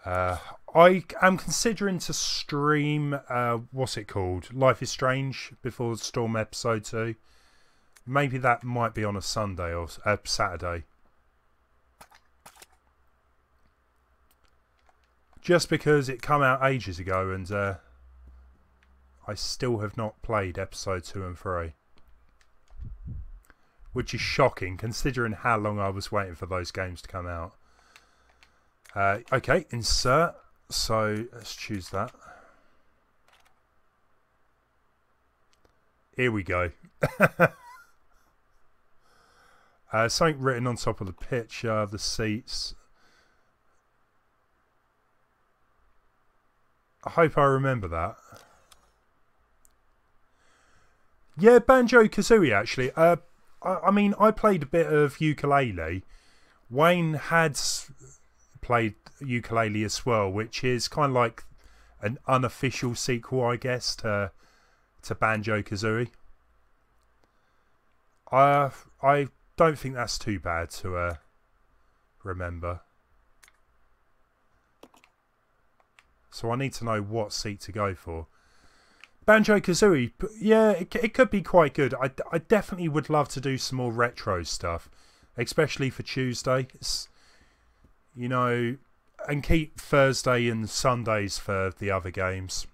S3: I am considering to stream, what's it called? Life is Strange before Storm Episode 2. Maybe that might be on a Sunday or Saturday. Just because it come out ages ago and I still have not played episode 2 and 3. Which is shocking considering how long I was waiting for those games to come out. Okay, insert. So let's choose that. Here we go. Something written on top of the picture, the seats. I hope I remember that. Yeah, Banjo-Kazooie actually. I mean, I played a bit of ukulele. Wayne had played ukulele as well, which is kind of like an unofficial sequel, I guess, to Banjo-Kazooie. I don't think that's too bad to remember. So I need to know what seat to go for. Banjo-Kazooie, yeah, it could be quite good. I definitely would love to do some more retro stuff, especially for Tuesday. You know, and keep Thursday and Sundays for the other games.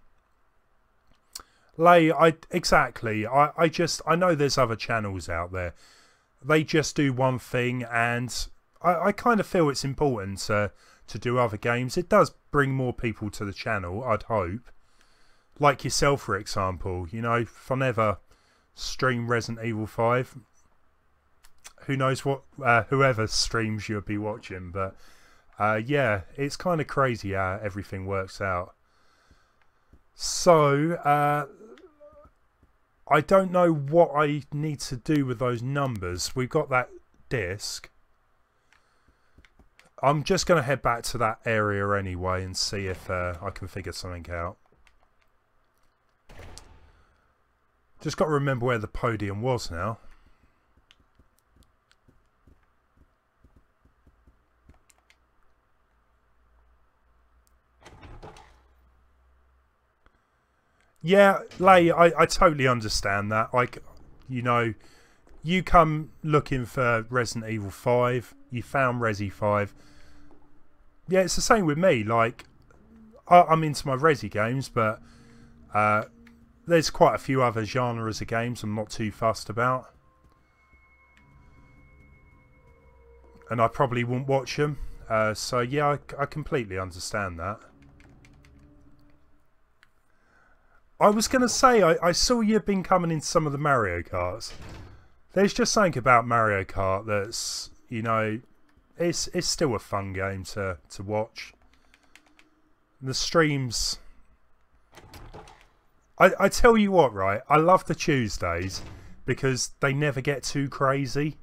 S3: Lay, exactly. I know there's other channels out there. They just do one thing, and I kind of feel it's important to do other games. It does bring more people to the channel, I'd hope. Like yourself, for example. You know, if I never stream Resident Evil 5, who knows what whoever streams you'll be watching. But yeah, it's kind of crazy how everything works out. So I don't know what I need to do with those numbers. We've got that disc. I'm just going to head back to that area anyway and see if I can figure something out. Just got to remember where the podium was now. Yeah, Lay, I totally understand that. Like, you know, you come looking for Resident Evil 5, you found Resi 5. Yeah, it's the same with me. Like, I'm into my Resi games, but there's quite a few other genres of games I'm not too fussed about. And I probably won't watch them. So yeah, I completely understand that. I was going to say, I saw you've been coming in some of the Mario Karts. There's just something about Mario Kart that's, you know, it's still a fun game to watch. The streams... I tell you what, right, I love the Tuesdays because they never get too crazy.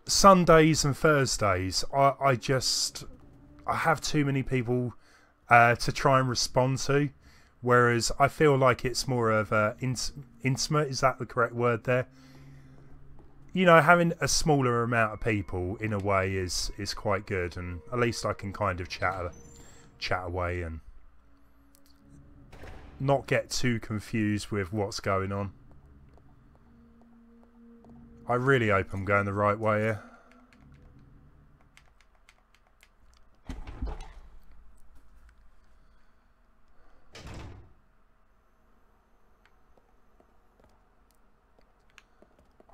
S3: Sundays and Thursdays, I have too many people to try and respond to. Whereas I feel like it's more of intimate, is that the correct word there? You know, having a smaller amount of people in a way is quite good, and at least I can kind of chat away and not get too confused with what's going on. I really hope I'm going the right way here.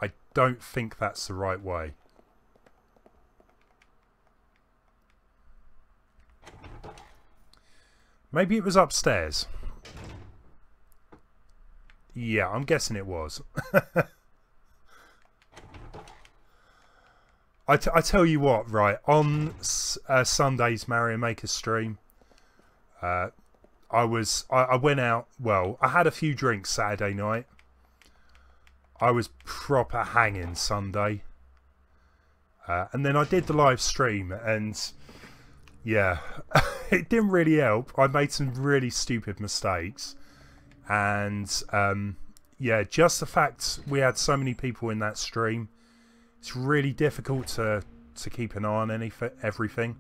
S3: I don't think that's the right way. Maybe it was upstairs. Yeah, I'm guessing it was. I tell you what, right, on Sunday's Mario Maker stream, I went out, well, I had a few drinks Saturday night. I was proper hanging Sunday. And then I did the live stream, and yeah, it didn't really help. I made some really stupid mistakes. And yeah, just the fact we had so many people in that stream, it's really difficult to keep an eye on everything.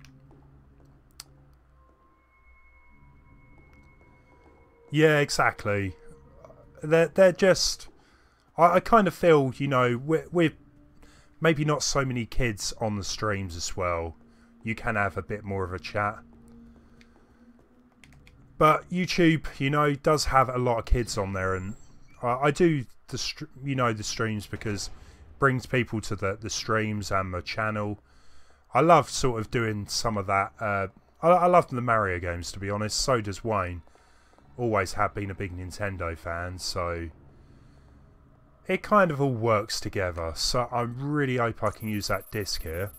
S3: Yeah, exactly. They're just... I kind of feel, you know, we're maybe not so many kids on the streams as well. You can have a bit more of a chat. But YouTube, you know, does have a lot of kids on there, and I do the streams because it brings people to the streams and the channel. I love sort of doing some of that. I love the Mario games, to be honest. So does Wayne. Always have been a big Nintendo fan, so it kind of all works together. So I really hope I can use that disc here.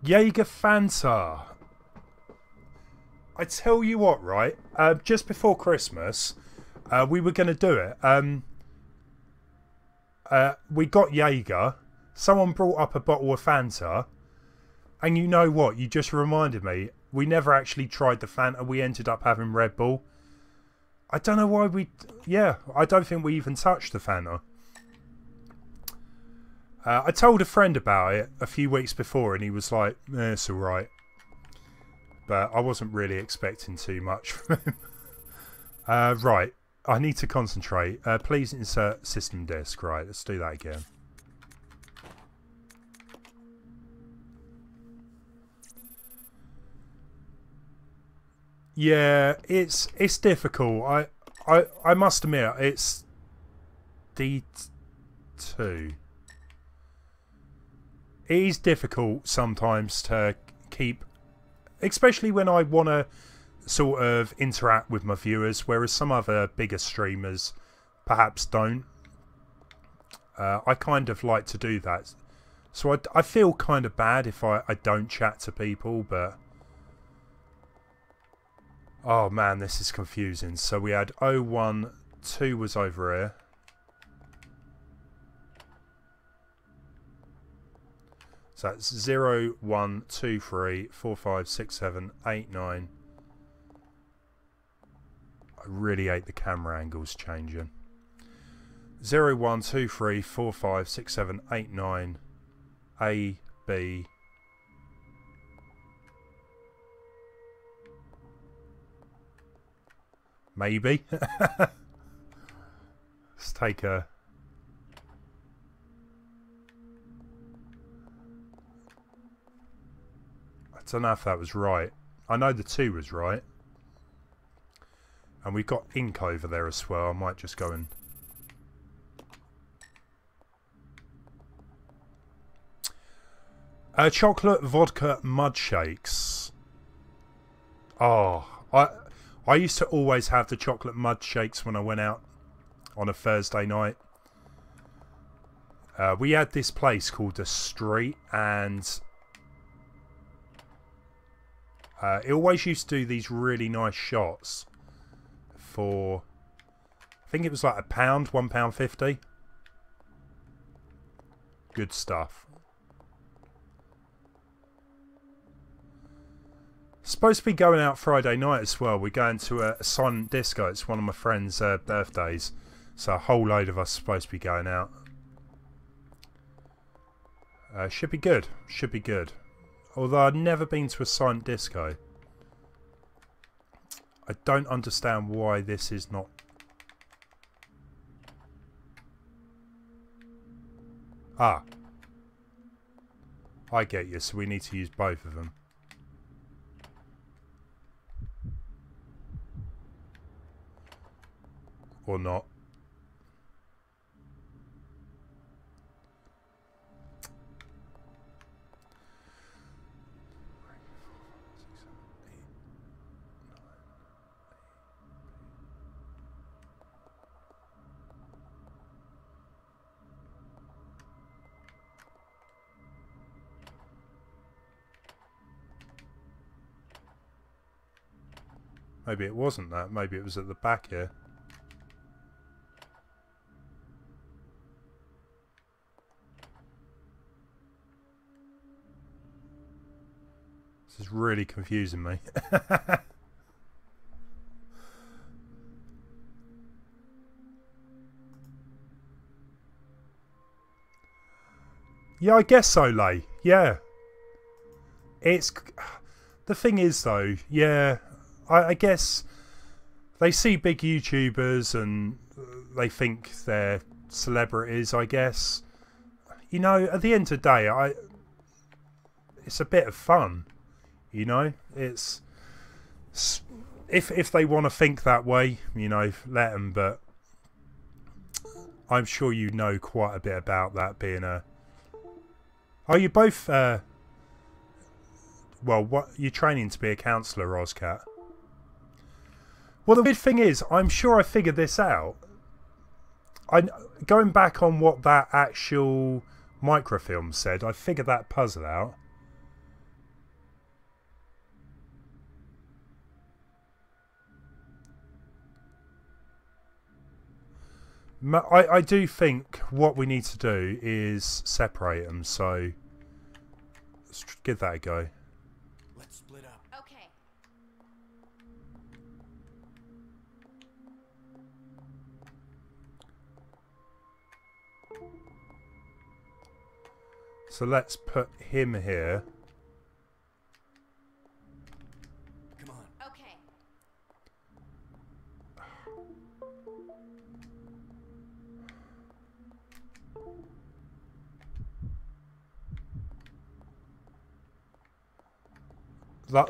S3: Jaeger Fanta. I tell you what, right? Just before Christmas, we were going to do it. We got Jaeger. Someone brought up a bottle of Fanta. And you know what? You just reminded me. We never actually tried the Fanta. We ended up having Red Bull. I don't know why we... Yeah, I don't think we even touched the Fanta. I told a friend about it a few weeks before and he was like, it's alright. But I wasn't really expecting too much from him. Right, I need to concentrate. Please insert system disk. Right, let's do that again. Yeah, it's difficult. I must admit, it's D2. It is difficult sometimes to keep, especially when I want to sort of interact with my viewers, whereas some other bigger streamers perhaps don't. I kind of like to do that. So I feel kind of bad if I don't chat to people, but... Oh man, this is confusing. So we had 012 was over here. So that's 0, 1, 2, 3, 4, 5, 6, 7, 8, 9. I really hate the camera angles changing. 0, 1, 2, 3, 4, 5, 6, 7, 8, 9. A, B. Maybe. Let's take a... I don't know if that was right. I know the 2 was right. And we've got ink over there as well. I might just go and... chocolate vodka mud shakes. Oh, I used to always have the chocolate mud shakes when I went out on a Thursday night. We had this place called The Street, and it always used to do these really nice shots for, I think it was like £1, £1.50. Good stuff. Supposed to be going out Friday night as well. We're going to a silent disco. It's one of my friend's birthdays. So a whole load of us supposed to be going out. Should be good. Should be good. Although I've never been to a silent disco. I don't understand why this is not... Ah. I get you. So we need to use both of them. Or not. Maybe it wasn't that. Maybe it was at the back here. This is really confusing me. Yeah, I guess so, Lay. Yeah. It's... The thing is, though, yeah, I guess they see big YouTubers and they think they're celebrities, I guess. You know, at the end of the day, it's a bit of fun. You know, it's If they want to think that way, you know, let them. But I'm sure you know quite a bit about that being a... Oh, you both... well, what you're training to be a counsellor, Roscat. Well, the weird thing is, I'm sure I figured this out. Going back on what that actual microfilm said, I figured that puzzle out. I do think what we need to do is separate them, so let's give that a go.
S1: Let's split up.
S2: Okay.
S3: So let's put him here.
S1: Come on.
S2: Okay.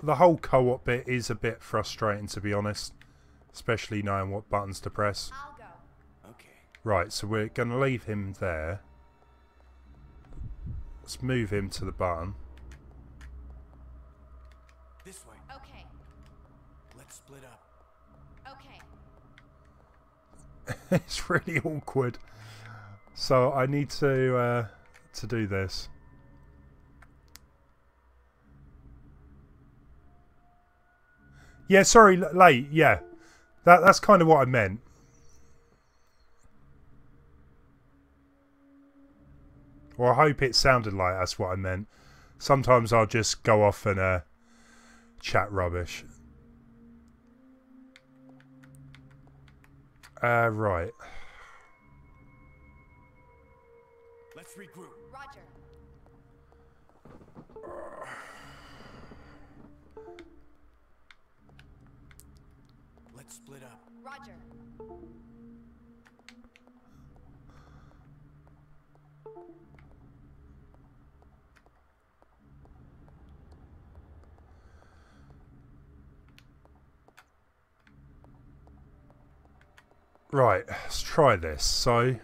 S3: The whole co-op bit is a bit frustrating, to be honest, especially knowing what buttons to press.
S2: I'll go.
S1: Okay.
S3: Right, so we're going to leave him there. Let's move him to the button.
S1: This way.
S2: Okay.
S1: Let's split up.
S2: Okay.
S3: It's really awkward. So I need to do this. Yeah, sorry, late. Yeah, that's kind of what I meant. Well, I hope it sounded like that's what I meant. Sometimes I'll just go off and chat rubbish. Right.
S1: Let's regroup.
S2: Roger.
S1: Let's split up.
S2: Roger.
S3: Right, let's try this. So...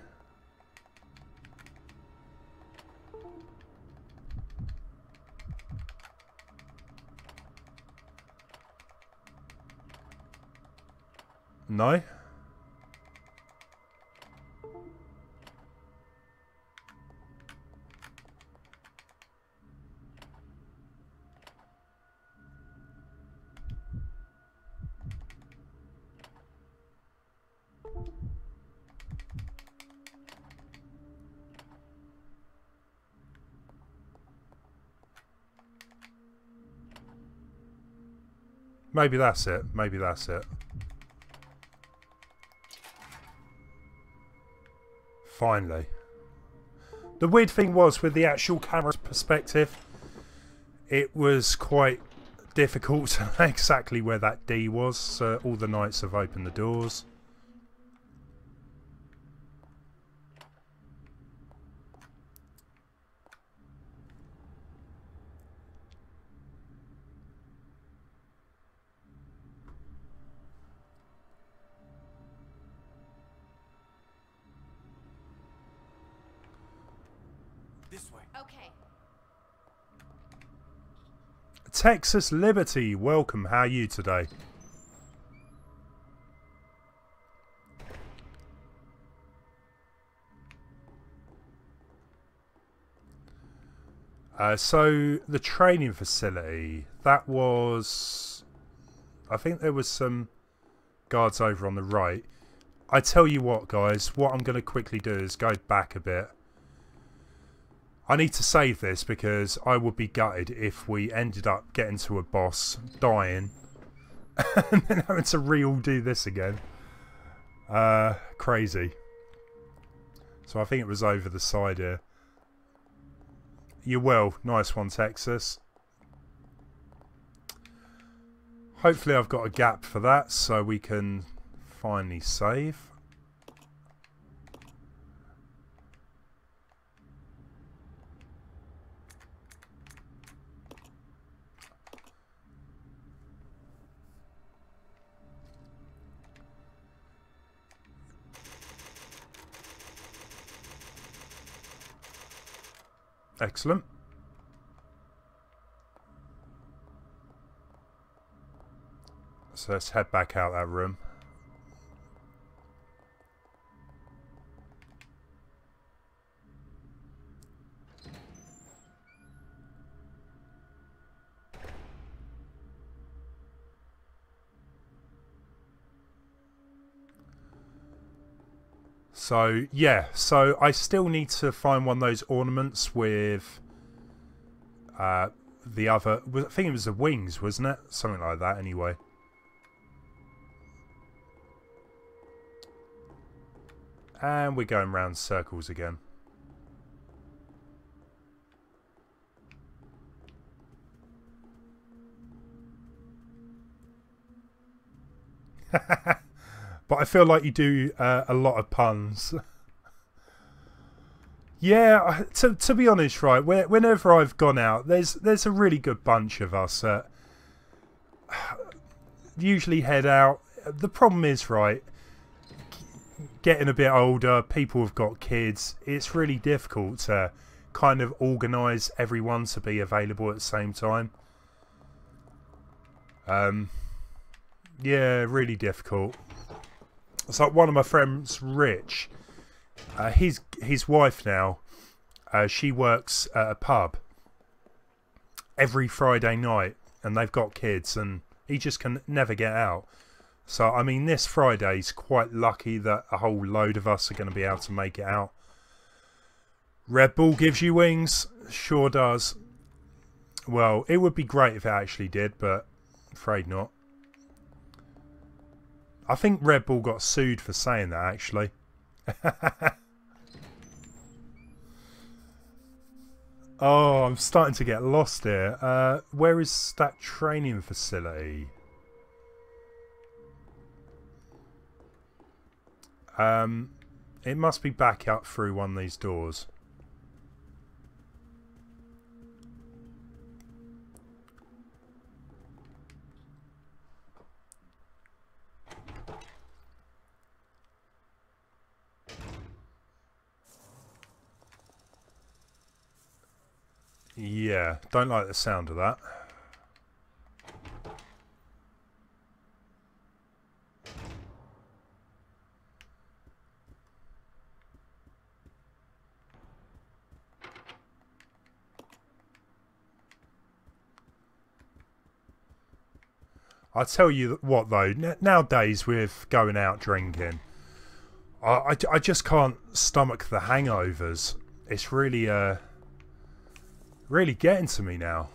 S3: No? Maybe that's it. Maybe that's it. Finally. The weird thing was with the actual camera's perspective, it was quite difficult to know exactly where that D was. So all the knights have opened the doors.
S1: This way.
S2: Okay.
S3: Texas Liberty, welcome. How are you today? So the training facility, that was... I think there was some guards over on the right. I tell you what, guys, what I'm going to quickly do is go back a bit. I need to save this because I would be gutted if we ended up getting to a boss, dying, and then having to re-do this again. Crazy. So I think it was over the side here. You will. Nice one, Texas. Hopefully I've got a gap for that so we can finally save. Excellent. So let's head back out that room. So, yeah. So, I still need to find one of those ornaments with the other... I think it was the wings, wasn't it? Something like that, anyway. And we're going round circles again. But I feel like you do a lot of puns. Yeah, to be honest, right, whenever I've gone out, there's a really good bunch of us that usually head out. The problem is, right, getting a bit older, people have got kids. It's really difficult to kind of organise everyone to be available at the same time. Yeah, really difficult. It's like one of my friends, Rich, his wife now, she works at a pub every Friday night, and they've got kids, and he just can never get out. So, I mean, this Friday's quite lucky that a whole load of us are going to be able to make it out. Red Bull gives you wings? Sure does. Well, it would be great if it actually did, but afraid not. I think Red Bull got sued for saying that, actually. Oh, I'm starting to get lost here. Where is that training facility? It must be back up through one of these doors. Yeah, don't like the sound of that. I tell you what though, nowadays with going out drinking, I just can't stomach the hangovers. It's really really getting to me now.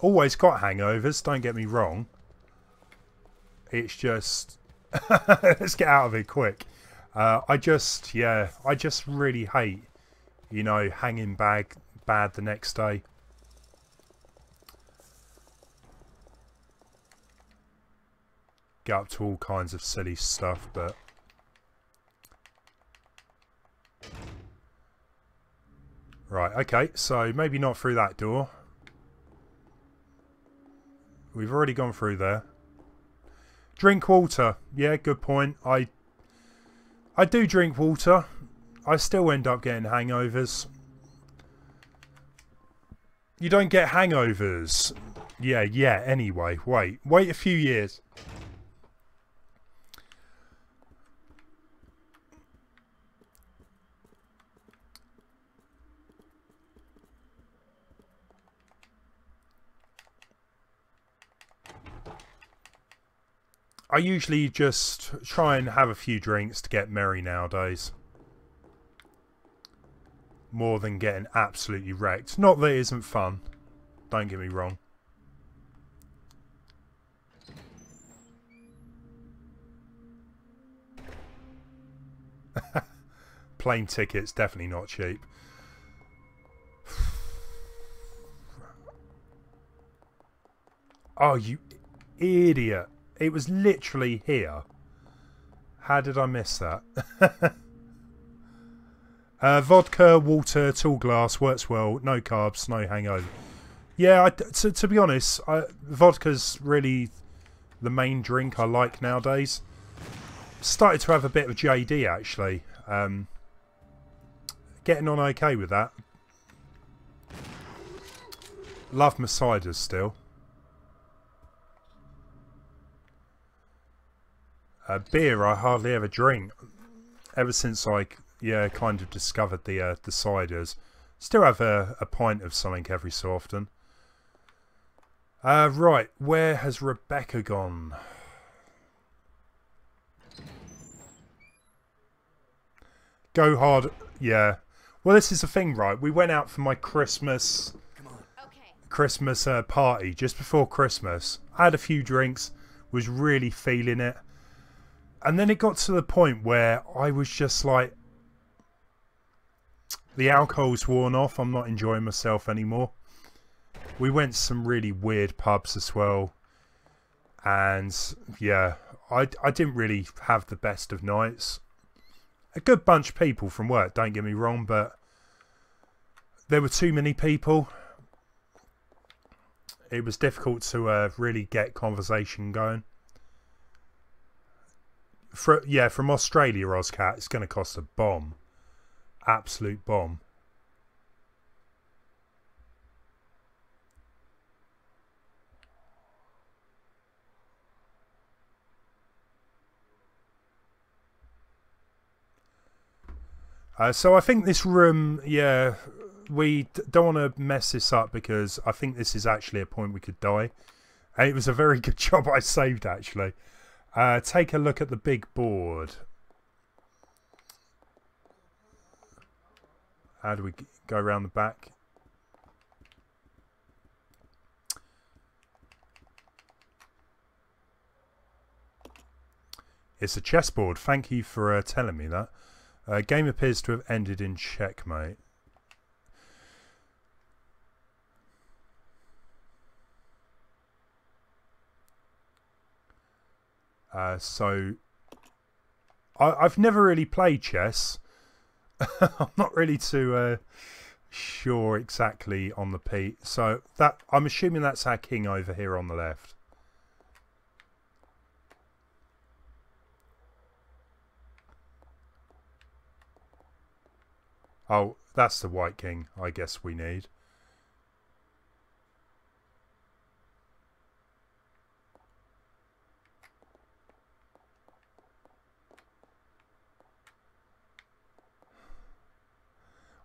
S3: Always got hangovers, don't get me wrong. It's just let's get out of it quick. I just really hate, you know, hanging bad the next day. Get up to all kinds of silly stuff, but right, okay, so maybe not through that door. We've already gone through there. Drink water. Yeah, good point. I do drink water. I still end up getting hangovers. You don't get hangovers. Yeah, anyway. Wait a few years. I usually just try and have a few drinks to get merry nowadays. More than getting absolutely wrecked. Not that it isn't fun. Don't get me wrong. Plane tickets, definitely not cheap. Oh, you idiot. It was literally here. How did I miss that? Vodka, water, tall glass, works well. No carbs, no hangover. Yeah, to be honest, vodka's really the main drink I like nowadays. Started to have a bit of JD, actually. getting on okay with that. Love my ciders still. Beer I hardly ever drink. Ever since I kind of discovered the ciders. Still have a pint of something every so often. Right, where has Rebecca gone? Go hard, yeah. Well, this is the thing, right? We went out for my Christmas party just before Christmas. I had a few drinks, was really feeling it. And then it got to the point where I was just like, the alcohol's worn off. I'm not enjoying myself anymore. We went to some really weird pubs as well. And yeah, I didn't really have the best of nights. A good bunch of people from work, don't get me wrong, but there were too many people. It was difficult to really get conversation going. From Australia, Ozcat, it's going to cost a bomb. Absolute bomb. So I think this room, yeah, we don't want to mess this up because I think this is actually a point we could die. And it was a very good job I saved, actually. Take a look at the big board. How do we go around the back? It's a chessboard. Thank you for telling me that. Game appears to have ended in checkmate. So I've never really played chess. I'm not really too sure exactly on the P. So that I'm assuming that's our king over here on the left. Oh, that's the white king, I guess we need.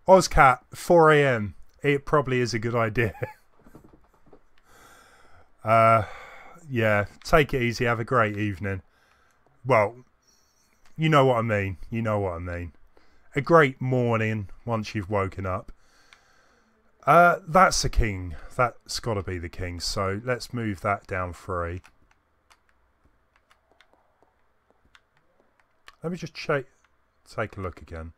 S3: Ozcat, 4 AM. It probably is a good idea. Yeah, take it easy. Have a great evening. Well, you know what I mean. You know what I mean. A great morning once you've woken up. That's the king. That's got to be the king. So let's move that down 3. Let me just take a look again.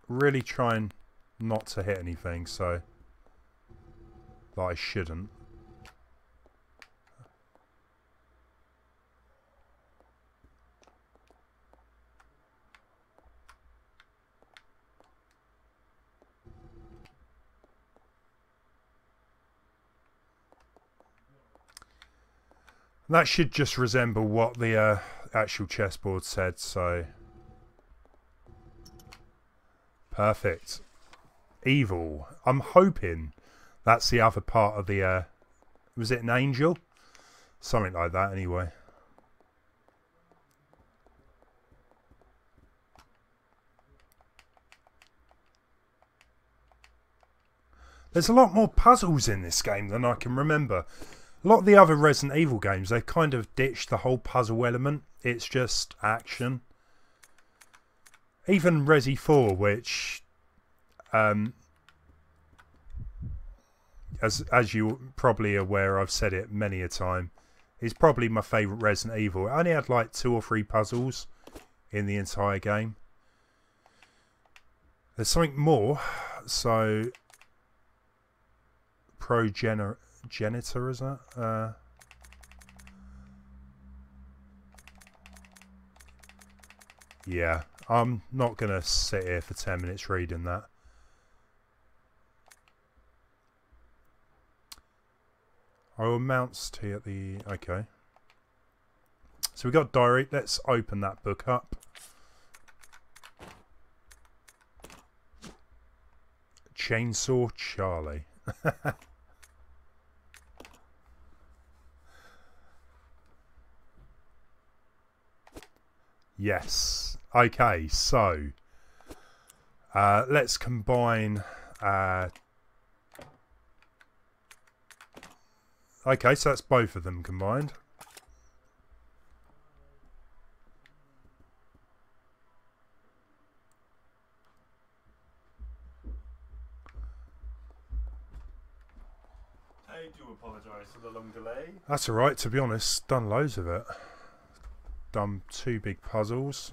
S3: Really trying not to hit anything, so that I shouldn't. That should just resemble what the actual chessboard said, so perfect. Evil. I'm hoping that's the other part of the was it an angel? Something like that anyway. There's a lot more puzzles in this game than I can remember. A lot of the other Resident Evil games, they've kind of ditched the whole puzzle element. It's just action. Even Resi 4, which, as you're probably aware, I've said it many a time, is probably my favourite Resident Evil. It only had like 2 or 3 puzzles in the entire game. There's something more. So, progenitor, is that? Yeah. I'm not going to sit here for 10 minutes reading that. Oh, amounts to at the... Okay. So we got diary. Let's open that book up. Chainsaw Charlie. Yes. Okay, so let's combine. Okay, so that's both of them combined.
S4: I do apologise for the long delay.
S3: That's alright, to be honest. Done loads of it. Done 2 big puzzles.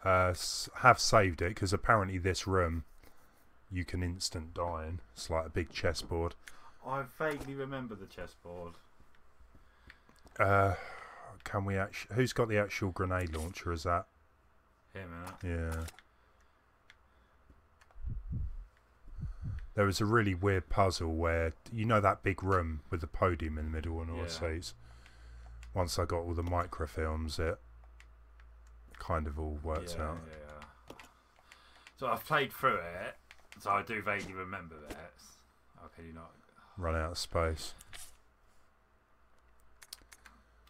S3: Have saved it, because apparently this room you can instant die in. It's like a big chessboard.
S4: I vaguely remember the chessboard.
S3: Can we actually... Who's got the actual grenade launcher? Is that...
S4: Him, innit?
S3: Yeah. There was a really weird puzzle where... You know that big room with the podium in the middle and all the seats? Once I got all the microfilms, it kind of all works out.
S4: Yeah. So I've played through it, so I do vaguely remember that. How can you not?
S3: Run out of space.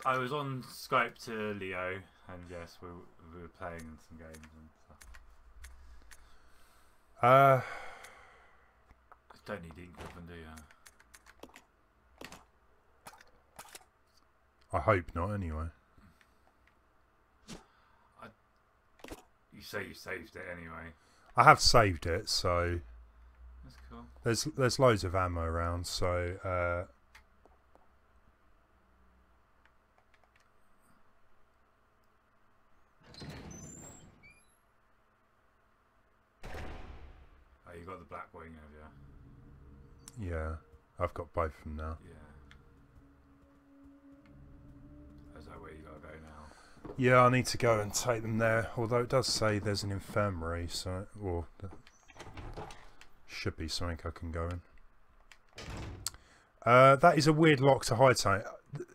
S4: I was on Skype to Leo, and yes, we were playing some games and stuff.
S3: Uh,
S4: Don't need ink open, do you?
S3: I hope not, anyway.
S4: You say you saved it anyway.
S3: I have saved it, so
S4: That's cool.
S3: there's loads of ammo around, so
S4: Oh, you got the black wing, have you?
S3: yeah, I've got both of them now.
S4: Yeah. Is that where you gotta go now?
S3: Yeah, I need to go and take them there, although it does say there's an infirmary, so... Or... Should be something I can go in. That is a weird lock to hide something.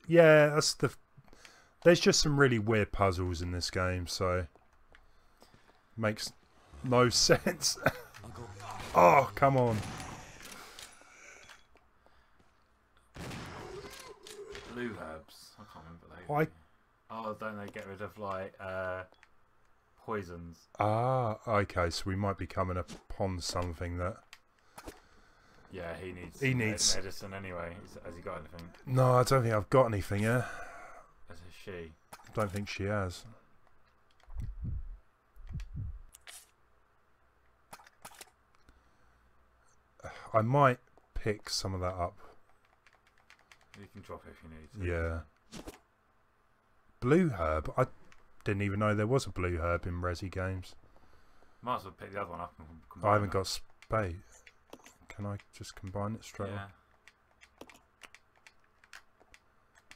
S3: Yeah, that's the... There's just some really weird puzzles in this game, so... Makes no sense. Oh, come on.
S4: Blue herbs. I can't remember those.
S3: Why?
S4: Oh, don't they get rid of like poisons?
S3: Ah, okay, so we might be coming upon something that...
S4: Yeah, he needs medicine anyway. Has he got anything?
S3: No, I don't think I've got anything, yeah.
S4: As is she.
S3: Don't think she has. I might pick some of that up.
S4: You can drop it if you need to.
S3: Yeah. Blue herb? I didn't even know there was a blue herb in Resi games.
S4: Might as well pick the other one up and combine
S3: I haven't
S4: it.
S3: got space. Can I just combine it straight away?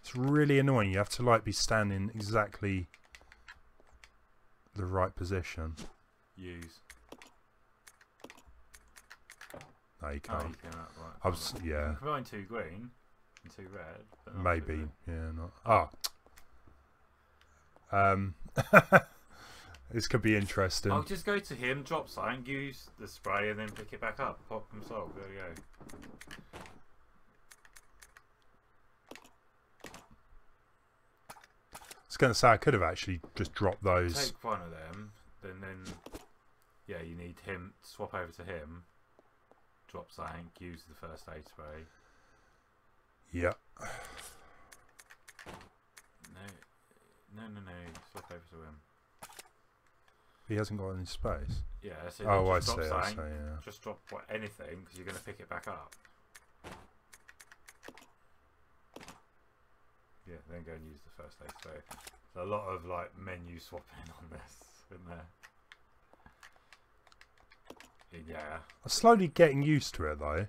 S3: It's really annoying. You have to like be standing exactly the right position.
S4: Use.
S3: No, you
S4: Oh,
S3: can't.
S4: you can, right.
S3: I was, yeah.
S4: Combine 2 green and 2 red. But not 2
S3: Maybe,
S4: red.
S3: yeah, not. This could be interesting.
S4: I'll just go to him, drop something, use the spray, and then pick it back up. Problem solved. There we go.
S3: I was going to say I could have actually just dropped those.
S4: Take one of them, then yeah, you need him. Swap over to him. Drop something, use the first aid spray.
S3: Yeah.
S4: No. Swap over to him.
S3: He hasn't got any space.
S4: Yeah, so
S3: Oh, I
S4: just
S3: see,
S4: drop
S3: I see,
S4: something,
S3: yeah.
S4: Just drop anything, because you're going to pick it back up. Yeah, then go and use the first aid spray. There's a lot of like menu swapping on this, isn't there? Yeah.
S3: I'm slowly getting used to it though.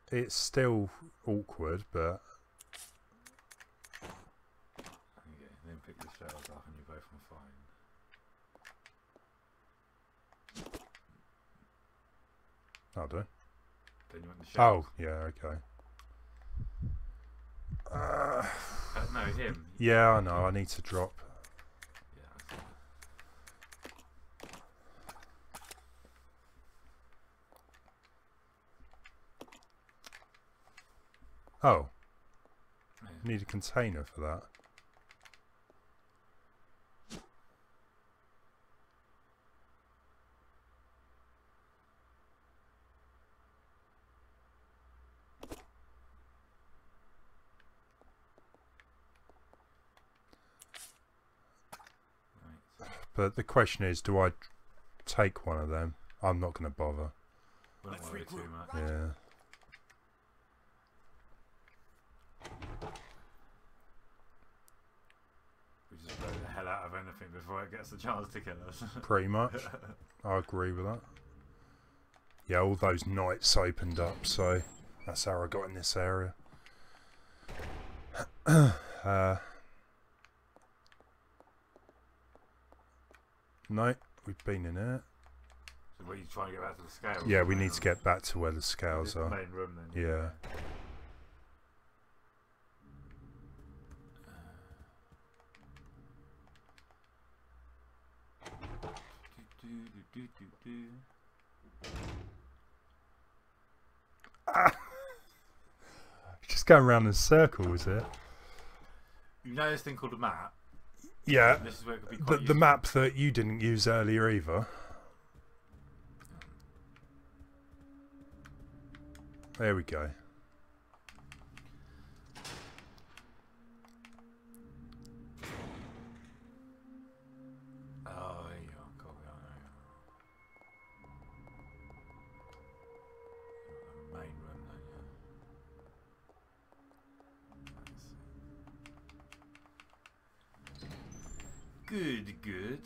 S3: It's still awkward, but
S4: Yeah.
S3: I do.
S4: Then you want the shelf.
S3: Oh, yeah, okay.
S4: No, him.
S3: Yeah, I know. I need to drop.
S4: Yeah.
S3: Oh.
S4: Yeah.
S3: Need a container for that. But the question is, do I take one of them? I'm not going to bother.
S4: Wouldn't worry too much.
S3: Yeah.
S4: We just blow the hell out of anything before it gets a chance to kill us.
S3: Pretty much. I agree with that. Yeah, all those knights opened up, so that's how I got in this area. No, we've been in it.
S4: So were you trying to get back to the scales?
S3: Yeah, we need to get back to where the scales are.
S4: Main room then.
S3: Yeah. Just going around in circles here.
S4: You know this thing called a map?
S3: Yeah,
S4: This is where it could be quite
S3: the map that you didn't use earlier either. There we go.
S4: Oh, there you are. Cool. The main room then, yeah. Good, good.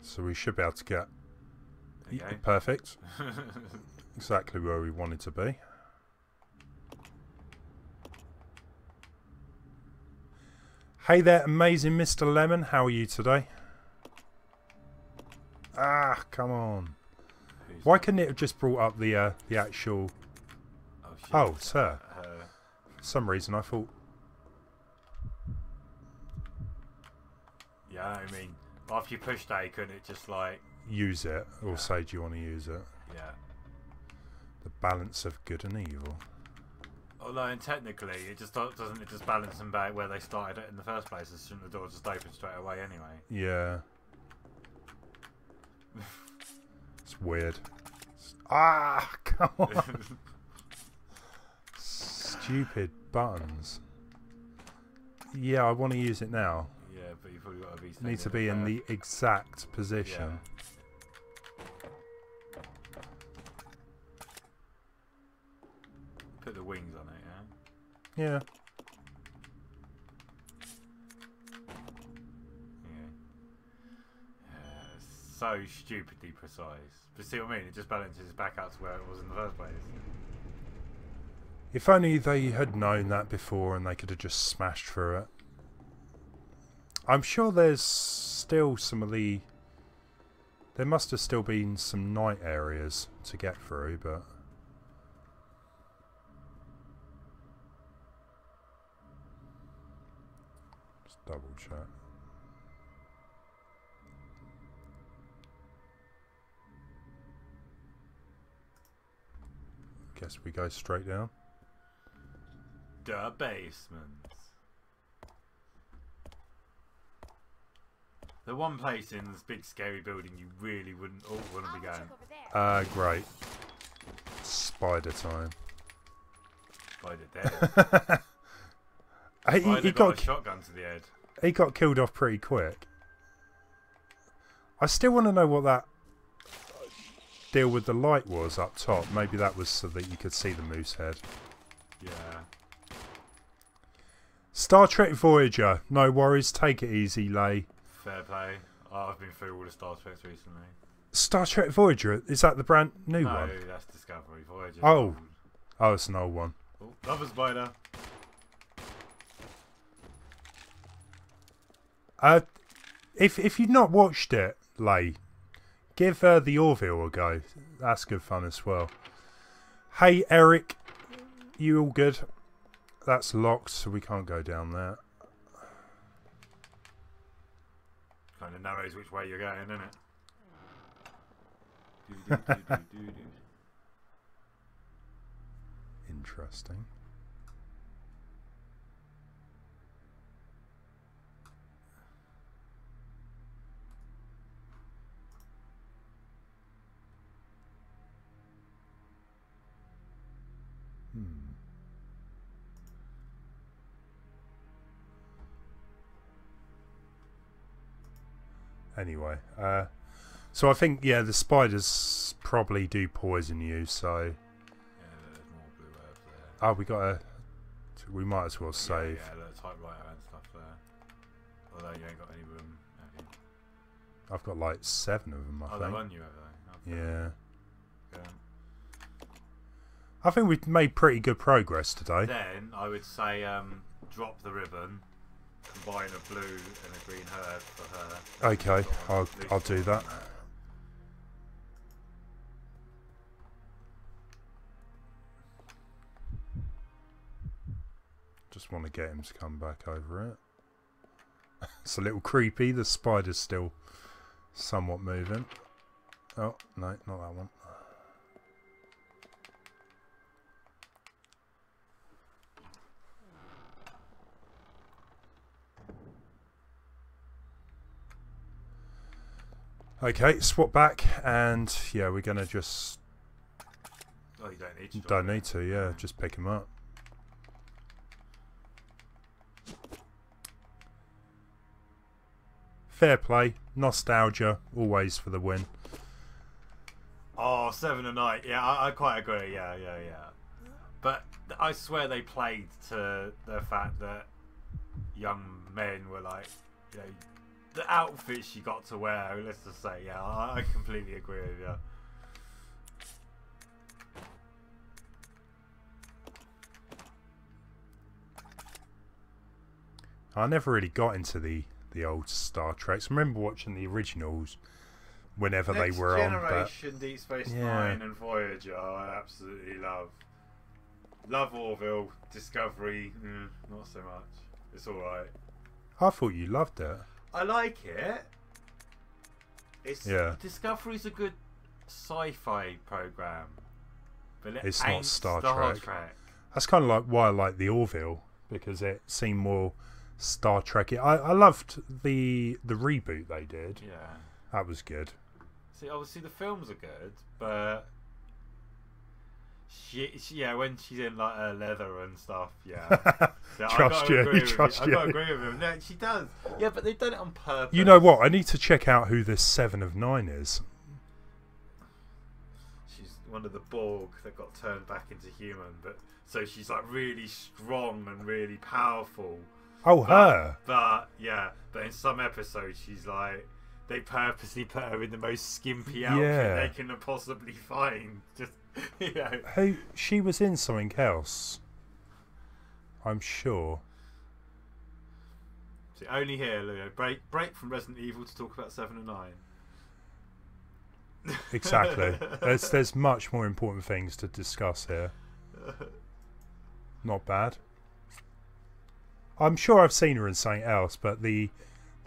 S3: So we should be able to get
S4: Okay.
S3: perfect. Exactly where we wanted to be. Hey there, amazing Mr. Lemon. How are you today? Ah, come on. Why couldn't it have just brought up the actual...
S4: Oh, shit.
S3: Oh, sir. For some reason I thought...
S4: Yeah, I mean, after you pushed A, couldn't it just like...
S3: Use it, or
S4: Yeah.
S3: say, do you want to use it?
S4: Yeah.
S3: The balance of good and evil.
S4: Although, and technically, it just doesn't it just balance them back where they started it in the first place? Shouldn't the door just open straight away anyway?
S3: Yeah. It's weird. Ah, come on. Stupid buttons. Yeah, I want to use it now.
S4: Yeah, but you've probably got to be...
S3: Need to be in the exact position.
S4: Put the wings on it, yeah?
S3: Yeah.
S4: So stupidly precise. But see what I mean? It just balances back out to where it was in the first place.
S3: If only they had known that before and they could have just smashed through it. I'm sure there's still some of the... There must have still been some night areas to get through, but... Just double check. Guess we go straight down.
S4: The basement. The one place in this big scary building you really wouldn't want to be going.
S3: Great. Spider time.
S4: Spider dead.
S3: he
S4: got a shotgun to the head.
S3: He got killed off pretty quick. I still want to know what that deal with the light was up top. Maybe that was so that you could see the moose head.
S4: Yeah.
S3: Star Trek Voyager. No worries. Take it easy, Lay.
S4: Fair play. Oh, I've been through all the Star Treks recently.
S3: Star Trek Voyager? Is that the brand new one?
S4: No, that's Discovery. Voyager.
S3: Oh. Oh, it's an old one.
S4: Oh, another spider.
S3: If you've not watched it, Lay, Give the Orville a go. That's good fun as well. Hey, Eric. You all good? That's locked, so we can't go down there.
S4: Kind of narrows which way you're going, isn't it?
S3: Interesting. Anyway, so I think, yeah, the spiders probably do poison you, so...
S4: Yeah, there's more blue herbs there.
S3: Oh, we got a... We might as well save.
S4: Yeah, the typewriter and stuff there. Although you ain't got any room, have you?
S3: I've got like 7 of them, I think.
S4: Oh, they're on you, have they?
S3: Yeah.
S4: Okay.
S3: I think we've made pretty good progress today.
S4: Then, I would say, drop the ribbon. Combine a blue and a green herb for her.
S3: Okay, I'll do that. Just want to get him to come back over it. It's a little creepy. The spider's still somewhat moving. Oh, no, not that one. Okay, swap back, and yeah, we're gonna just.
S4: Oh, you don't need to.
S3: Don't need to, yeah. Just pick him up. Fair play, nostalgia, always for the win.
S4: Oh, 7 a night. Yeah, I quite agree. Yeah. But I swear they played to the fact that young men were like, you know, the outfits you got to wear. Let's just say, yeah, I completely agree with you.
S3: I never really got into the old Star Treks. I remember watching the originals whenever they were on.
S4: Generation, Deep Space Nine, and Voyager, I absolutely love. Love Orville, Discovery, not so much. It's all right.
S3: I thought you loved it.
S4: I like it. Discovery's a good sci-fi program, but
S3: it's not Star Trek. That's kind of like why I like the Orville, because it seemed more Star Trek. I loved the reboot they did.
S4: Yeah,
S3: that was good.
S4: See, obviously the films are good, but yeah, when she's in like her leather and stuff, yeah.
S3: Trust you.
S4: I gotta agree with him. No, she does. Yeah, but they've done it on purpose.
S3: You know what? I need to check out who this 7 of 9 is.
S4: She's one of the Borg that got turned back into human, but so she's like really strong and really powerful.
S3: Oh, her.
S4: But yeah, but in some episodes she's like, they purposely put her in the most skimpy outfit they can possibly find. Just, you know.
S3: Hey, she was in something else, I'm sure.
S4: See, only here, Leo. Break from Resident Evil to talk about 7 and 9.
S3: Exactly. There's much more important things to discuss here. Not bad. I'm sure I've seen her in something else, but the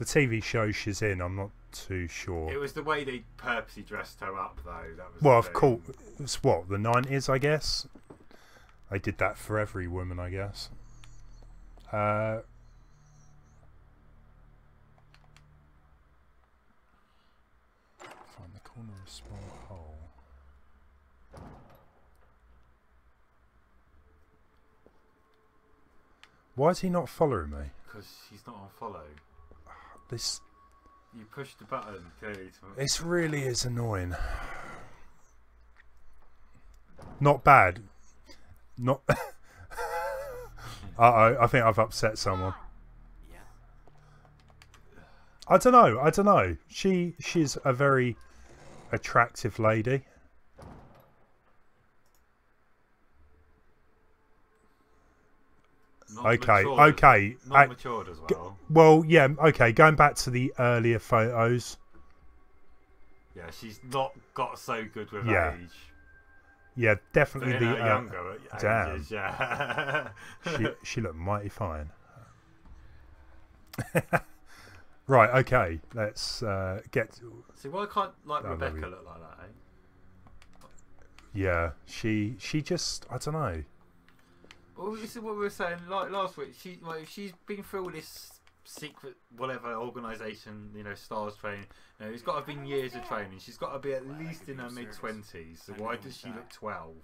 S3: TV show she's in, I'm not too sure.
S4: It was the way they purposely dressed her up, though. That was
S3: well, of course. It's what, the 90s, I guess? They did that for every woman, I guess. Find the corner of a small hole. Why is he not following me?
S4: Because he's not on follow.
S3: This.
S4: You pushed the button clearly.
S3: This really is annoying. Not bad. Not. Uh-oh, I think I've upset someone. I don't know. She's a very attractive lady. Okay.
S4: Not matured as well.
S3: Well, yeah, okay, going back to the earlier photos.
S4: Yeah, she's not got so good with age.
S3: Yeah, definitely the
S4: younger
S3: damn.
S4: Ages, yeah.
S3: she looked mighty fine. Right, okay, let's get.
S4: See, why can't Rebecca look like that? Eh?
S3: Yeah, she just, I don't know.
S4: Well, this is what we were saying like last week. She's been through all this secret whatever organisation, you know, stars training. You know, it's got to have been years of training. She's got to be at least in her mid-20s. So why does she look 12?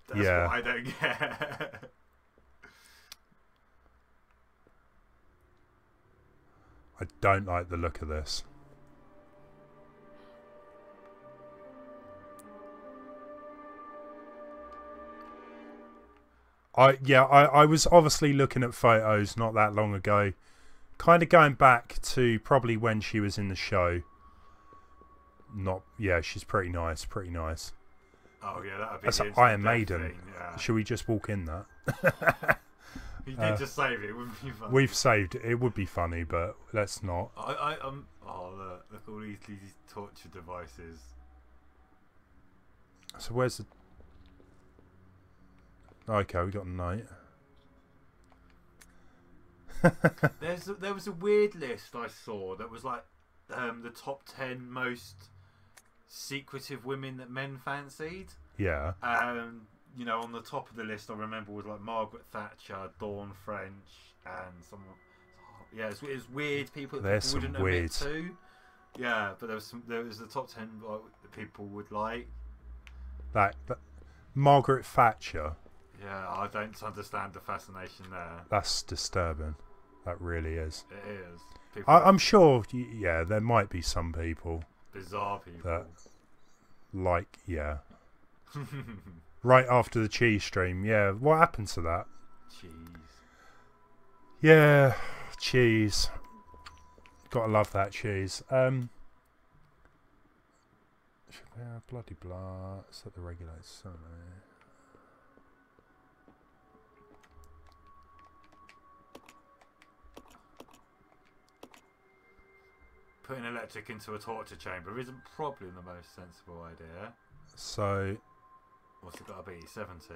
S4: That's what I don't get.
S3: I don't like the look of this. I was obviously looking at photos not that long ago, kind of going back to probably when she was in the show. She's pretty nice, pretty nice.
S4: Oh yeah, that'd be.
S3: That's Iron Maiden.
S4: Thing, yeah.
S3: Should we just walk in that?
S4: You did just save it. It wouldn't be funny.
S3: We've saved it. It would be funny, but let's not.
S4: Oh look all these torture devices.
S3: So where's the? Okay, we got a note.
S4: There was a weird list I saw that was like the top 10 most secretive women that men fancied.
S3: Yeah.
S4: You know, on the top of the list I remember was like Margaret Thatcher, Dawn French, and someone. Yeah, it was weird people that people wouldn't admit to. Yeah, but there was the top 10 that people would like.
S3: That Margaret Thatcher.
S4: Yeah, I don't understand the fascination there.
S3: That's disturbing. That really is.
S4: It is.
S3: I'm sure, yeah, there might be some people.
S4: Bizarre people.
S3: That, like, yeah. Right after the cheese stream, yeah. What happened to that?
S4: Cheese.
S3: Yeah, cheese. Gotta love that cheese. Bloody blah. Set the regulators.
S4: Putting electric into a torture chamber isn't probably the most sensible idea.
S3: So,
S4: what's it got to be? 70?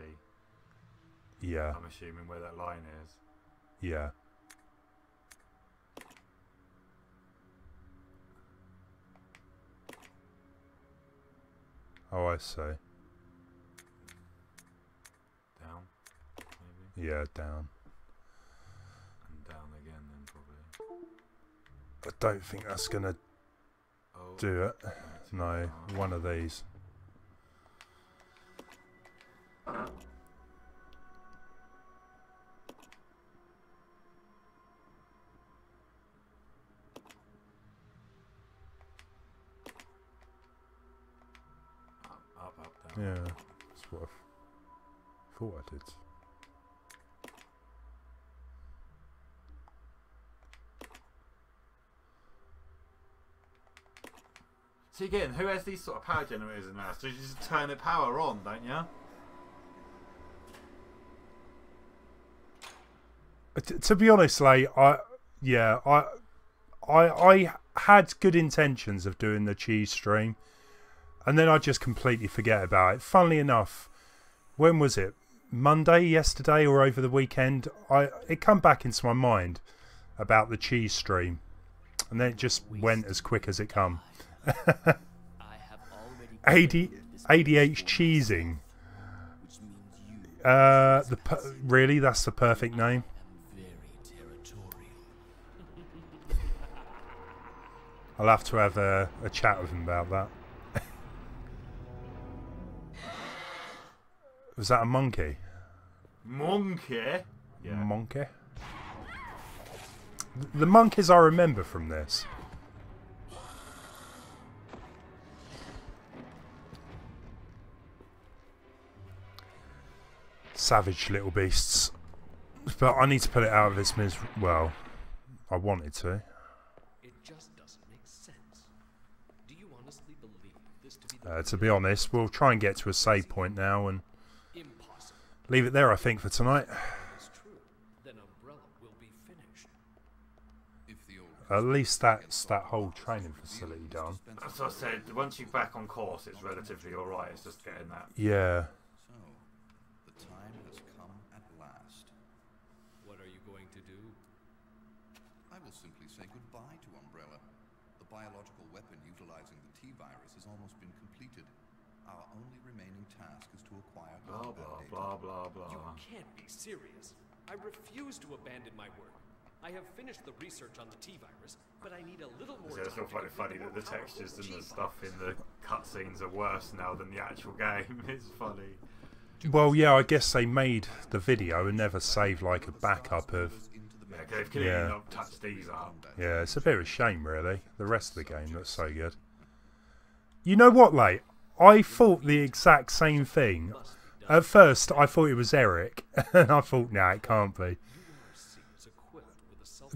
S3: Yeah.
S4: I'm assuming where that line is.
S3: Yeah. Oh, I see.
S4: Down, maybe?
S3: Yeah, down.
S4: And down again then, probably.
S3: I don't think that's going to do it. No, one of these.
S4: Up, down.
S3: Yeah, that's what I thought I did.
S4: See again, who has these sort of power generators in there? So you just turn the power on, don't you?
S3: To be honest, like, I had good intentions of doing the cheese stream, and then I just completely forget about it. Funnily enough, when was it? Monday, yesterday, or over the weekend? It come back into my mind about the cheese stream, and then it just went as quick as it come. ADH cheesing. Really, that's the perfect name. I'll have to have a chat with him about that. Was that a monkey?
S4: Monkey?
S3: Yeah. Monkey? The monkeys I remember from this. Savage little beasts. But I need to put it out of its misery. Well, I wanted to.
S5: It just doesn't make sense. Do you honestly believe this
S3: to be honest, we'll try and get to a save point now and leave it there, I think, for tonight. At least that's that whole training facility done.
S4: As I said, once you're back on course, it's relatively alright. It's just getting that.
S3: Yeah.
S6: So, the time has come at last.
S5: What are you going to do?
S6: I will simply say goodbye to Umbrella. The biological weapon utilizing the T-virus has almost been completed. Our only remaining task is to acquire
S4: Blah blah blah blah blah.
S5: You can't be serious. I refuse to abandon my work. I have finished the research on the T-virus, but I need a little more time.
S4: It's still funny that the textures and the stuff in the cutscenes are worse now than the actual game. It's funny.
S3: Well, yeah, I guess they made the video and never saved like a backup of.
S4: Yeah, they've clearly not touched these up.
S3: Yeah, it's a bit of a shame, really. The rest of the game looks so good. You know what, Late? I thought the exact same thing. At first, I thought it was Eric, and I thought, nah, it can't be.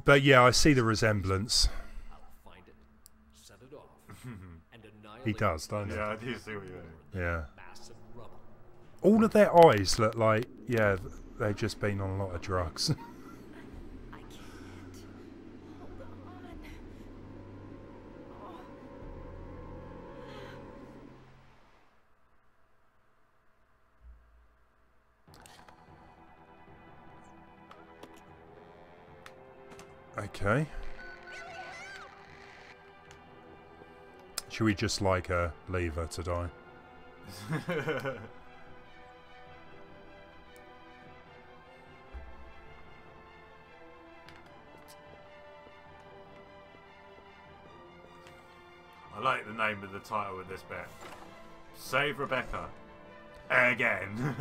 S3: But yeah, I see the resemblance.
S5: I'll find it, set it off, and annihilate
S3: He does, don't he?
S4: Yeah, I do see what you mean.
S3: Yeah.
S5: massive rubble.
S3: All of their eyes look like, yeah, they've just been on a lot of drugs.
S2: I can't. Hold on.
S3: Okay. Should we just like leave her to die?
S4: I like the name of the title of this bit. Save Rebecca. Again.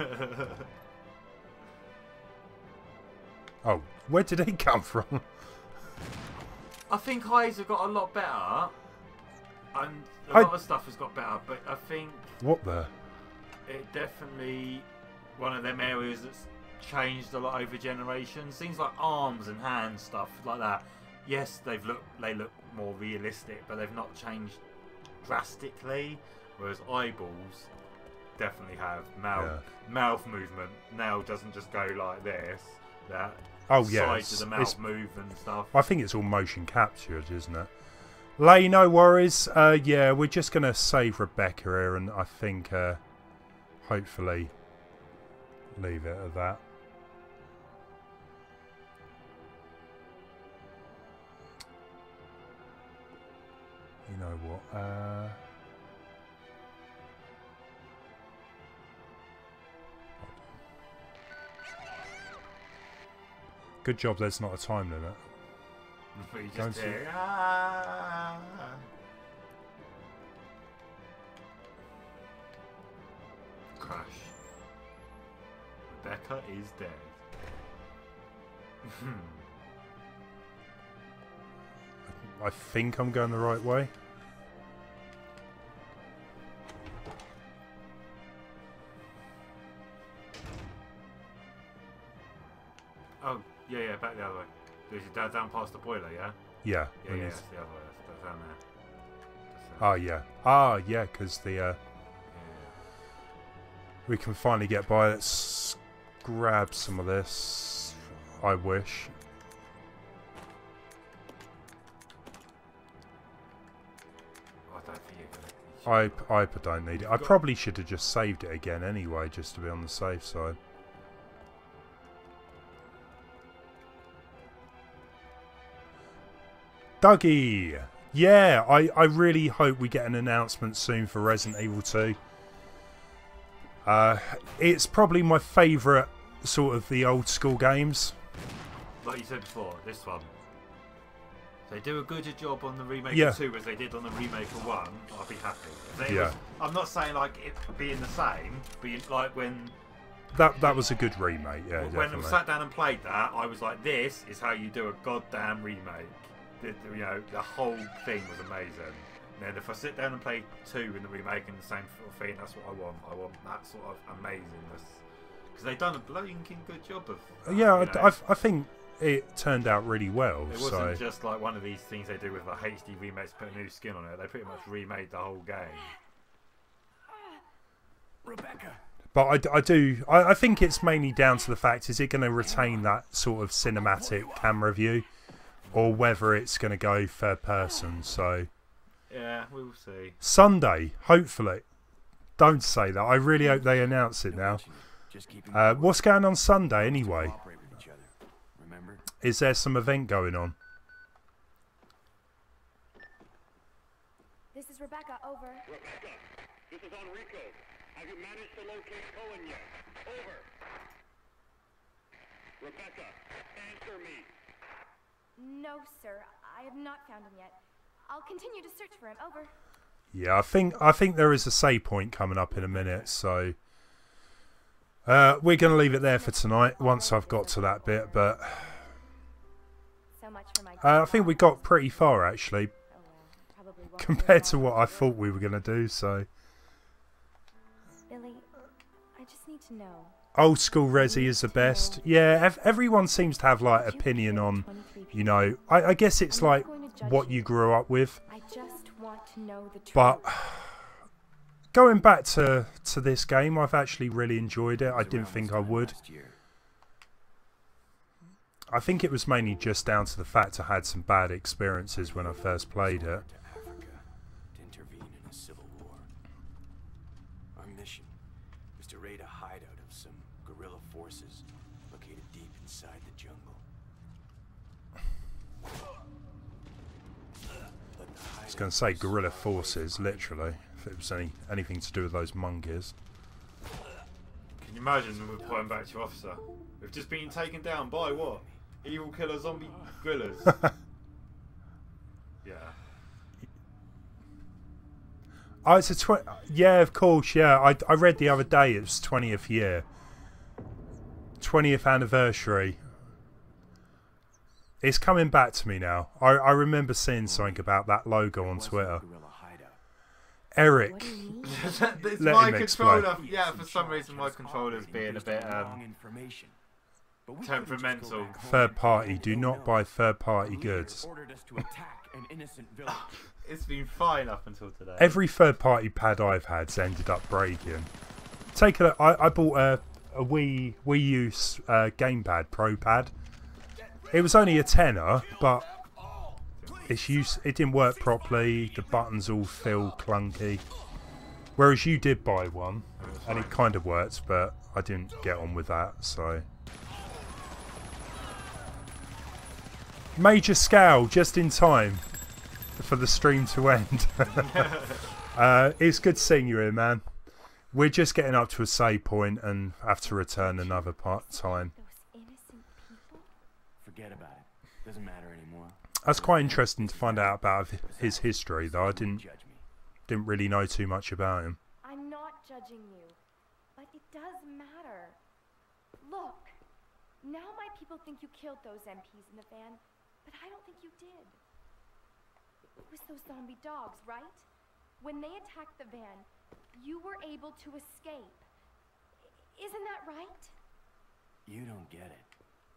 S3: Oh, where did he come from?
S4: I think highs have got a lot better. And a lot of stuff has got better, but I think
S3: What the?
S4: it definitely one of them areas that's changed a lot over generations. Things like arms and hands, stuff like that. Yes, they look more realistic, but they've not changed drastically. Whereas eyeballs definitely have mouth movement. Now doesn't just go like this. That sides of the mouth move and stuff.
S3: I think it's all motion captured, isn't it? Lay, no worries. Yeah, we're just gonna save Rebecca here, and I think hopefully leave it at that. You know what? Good job there's not a time limit.
S4: But you just hear, ah. Crash. Rebecca is dead.
S3: I think I'm going the right way.
S4: Oh, yeah, back the other way. Is it down past the boiler, yeah?
S3: Yeah.
S4: Yeah, that's the other way. That's down there.
S3: Oh, yeah. Ah, yeah, because the... We can finally get by. Let's grab some of this. I wish. I don't need it. I probably should have just saved it again anyway, just to be on the safe side. Dougie! Yeah, I really hope we get an announcement soon for Resident Evil 2. It's probably my favourite sort of the old school games.
S4: Like you said before, this one. They do a good job on the remake
S3: Yeah.
S4: of 2 as they did on the remake of 1, I'll be happy. If it
S3: Yeah.
S4: was, I'm not saying like it being the same, but like when...
S3: That was a good remake, yeah,
S4: When I
S3: definitely.
S4: sat down and played that, I was like, this is how you do a goddamn remake. You know, the whole thing was amazing. And then if I sit down and play 2 in the remake and the same sort of thing, that's what I want. I want that sort of amazingness. Because they've done a blinking good job of that,
S3: Yeah,
S4: you know?
S3: I think it turned out really well.
S4: It wasn't just like one of these things they do with like HD remakes, put a new skin on it. They pretty much remade the whole game.
S1: Rebecca.
S3: But I think it's mainly down to the fact, is it going to retain that sort of cinematic camera view? or whether it's going to go third person. So
S4: yeah, we'll see.
S3: Sunday, hopefully. Don't say that. I really hope they announce it now. What's going on Sunday anyway? Is there some event going on?
S2: This is Rebecca, over.
S7: Rebecca, this is Enrico. Have you managed to locate Cullen yet? Over. Rebecca, answer me.
S2: No, sir. I have not found him yet. I'll continue to search for him, over.
S3: Yeah, I think there is a save point coming up in a minute, so we're going to leave it there for tonight once I've got to that bit, but
S2: So much for my
S3: I think we got pretty far actually compared to what I thought we were going to do, so
S2: Billy, I just need to know.
S3: old school Resi is the best. Yeah, everyone seems to have like opinion on, you know, I guess it's like what you grew up with.
S2: I just want to know the truth.
S3: But going back to this game, I've actually really enjoyed it. I didn't think I would. I think it was mainly just down to the fact I had some bad experiences when I first played it.
S1: To Africa to intervene in a civil war. Our mission was to raid a hideout of some guerrilla forces located deep inside the jungle.
S3: I was going to say guerrilla forces, literally, if it was anything to do with those monkeys.
S4: Can you imagine reporting back to your officer? We've just been taken down by what? Evil killer zombie gorillas. Yeah.
S3: Oh, it's a yeah, of course, yeah. I read the other day it was 20th year. 20th anniversary. It's coming back to me now. I remember seeing something about that logo on Twitter. Eric,
S4: It's
S3: let
S4: my
S3: him explain.
S4: controller. Yeah, for some reason my controller's being a bit temperamental.
S3: Third party. Do not buy third party goods.
S4: It's been fine up until today.
S3: Every third party pad I've had's ended up breaking. Take a look. I bought a Wii U gamepad, Pro Pad. It was only a tenner, but it didn't work properly. The buttons all feel clunky. Whereas you did buy one, and it kind of worked, but I didn't get on with that. So, Majorskalle just in time for the stream to end. It's good seeing you here, man. We're just getting up to a save point and have to return another time.
S1: Forget about it. Doesn't matter anymore.
S3: That's quite interesting to find out about his history, though. I didn't really know too much about him.
S2: I'm not judging you, but it does matter. Look, now my people think you killed those MPs in the van, but I don't think you did. It was those zombie dogs, right? When they attacked the van, you were able to escape. Isn't that right?
S1: You don't get it.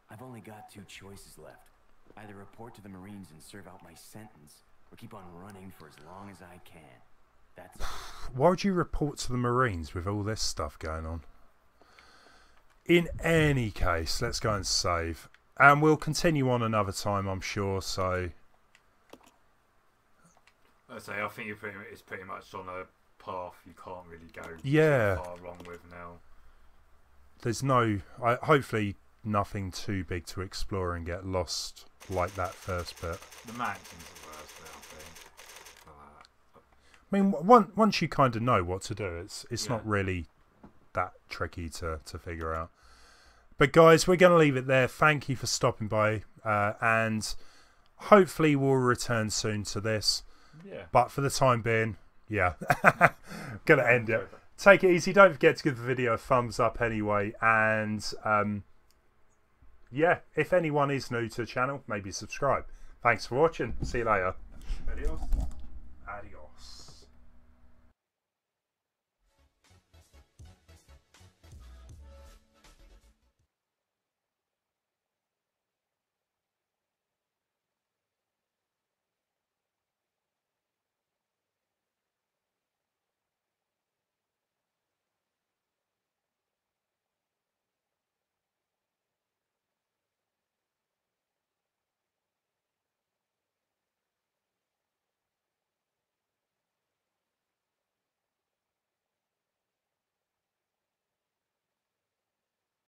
S1: I've only got two choices left. Either report to the Marines and serve out my sentence, or keep on running for as long as I can. That's
S3: Why would you report to the Marines with all this stuff going on? In any case, let's go and save. And we'll continue on another time, I'm sure, so...
S4: I say, I think it's pretty much on a path you can't really go
S3: yeah.
S4: too far wrong with now.
S3: There's no... hopefully nothing too big to explore and get lost like that first bit.
S4: The mansion's the worst bit, I think.
S3: I mean, once you kind of know what to do, it's not really that tricky to figure out. But guys, we're going to leave it there. Thank you for stopping by, and hopefully we'll return soon to this.
S4: Yeah.
S3: But for the time being, yeah, gonna end it. Take it easy. Don't forget to give the video a thumbs up anyway, and yeah, if anyone is new to the channel, maybe subscribe. Thanks for watching. See you later.
S4: Adios.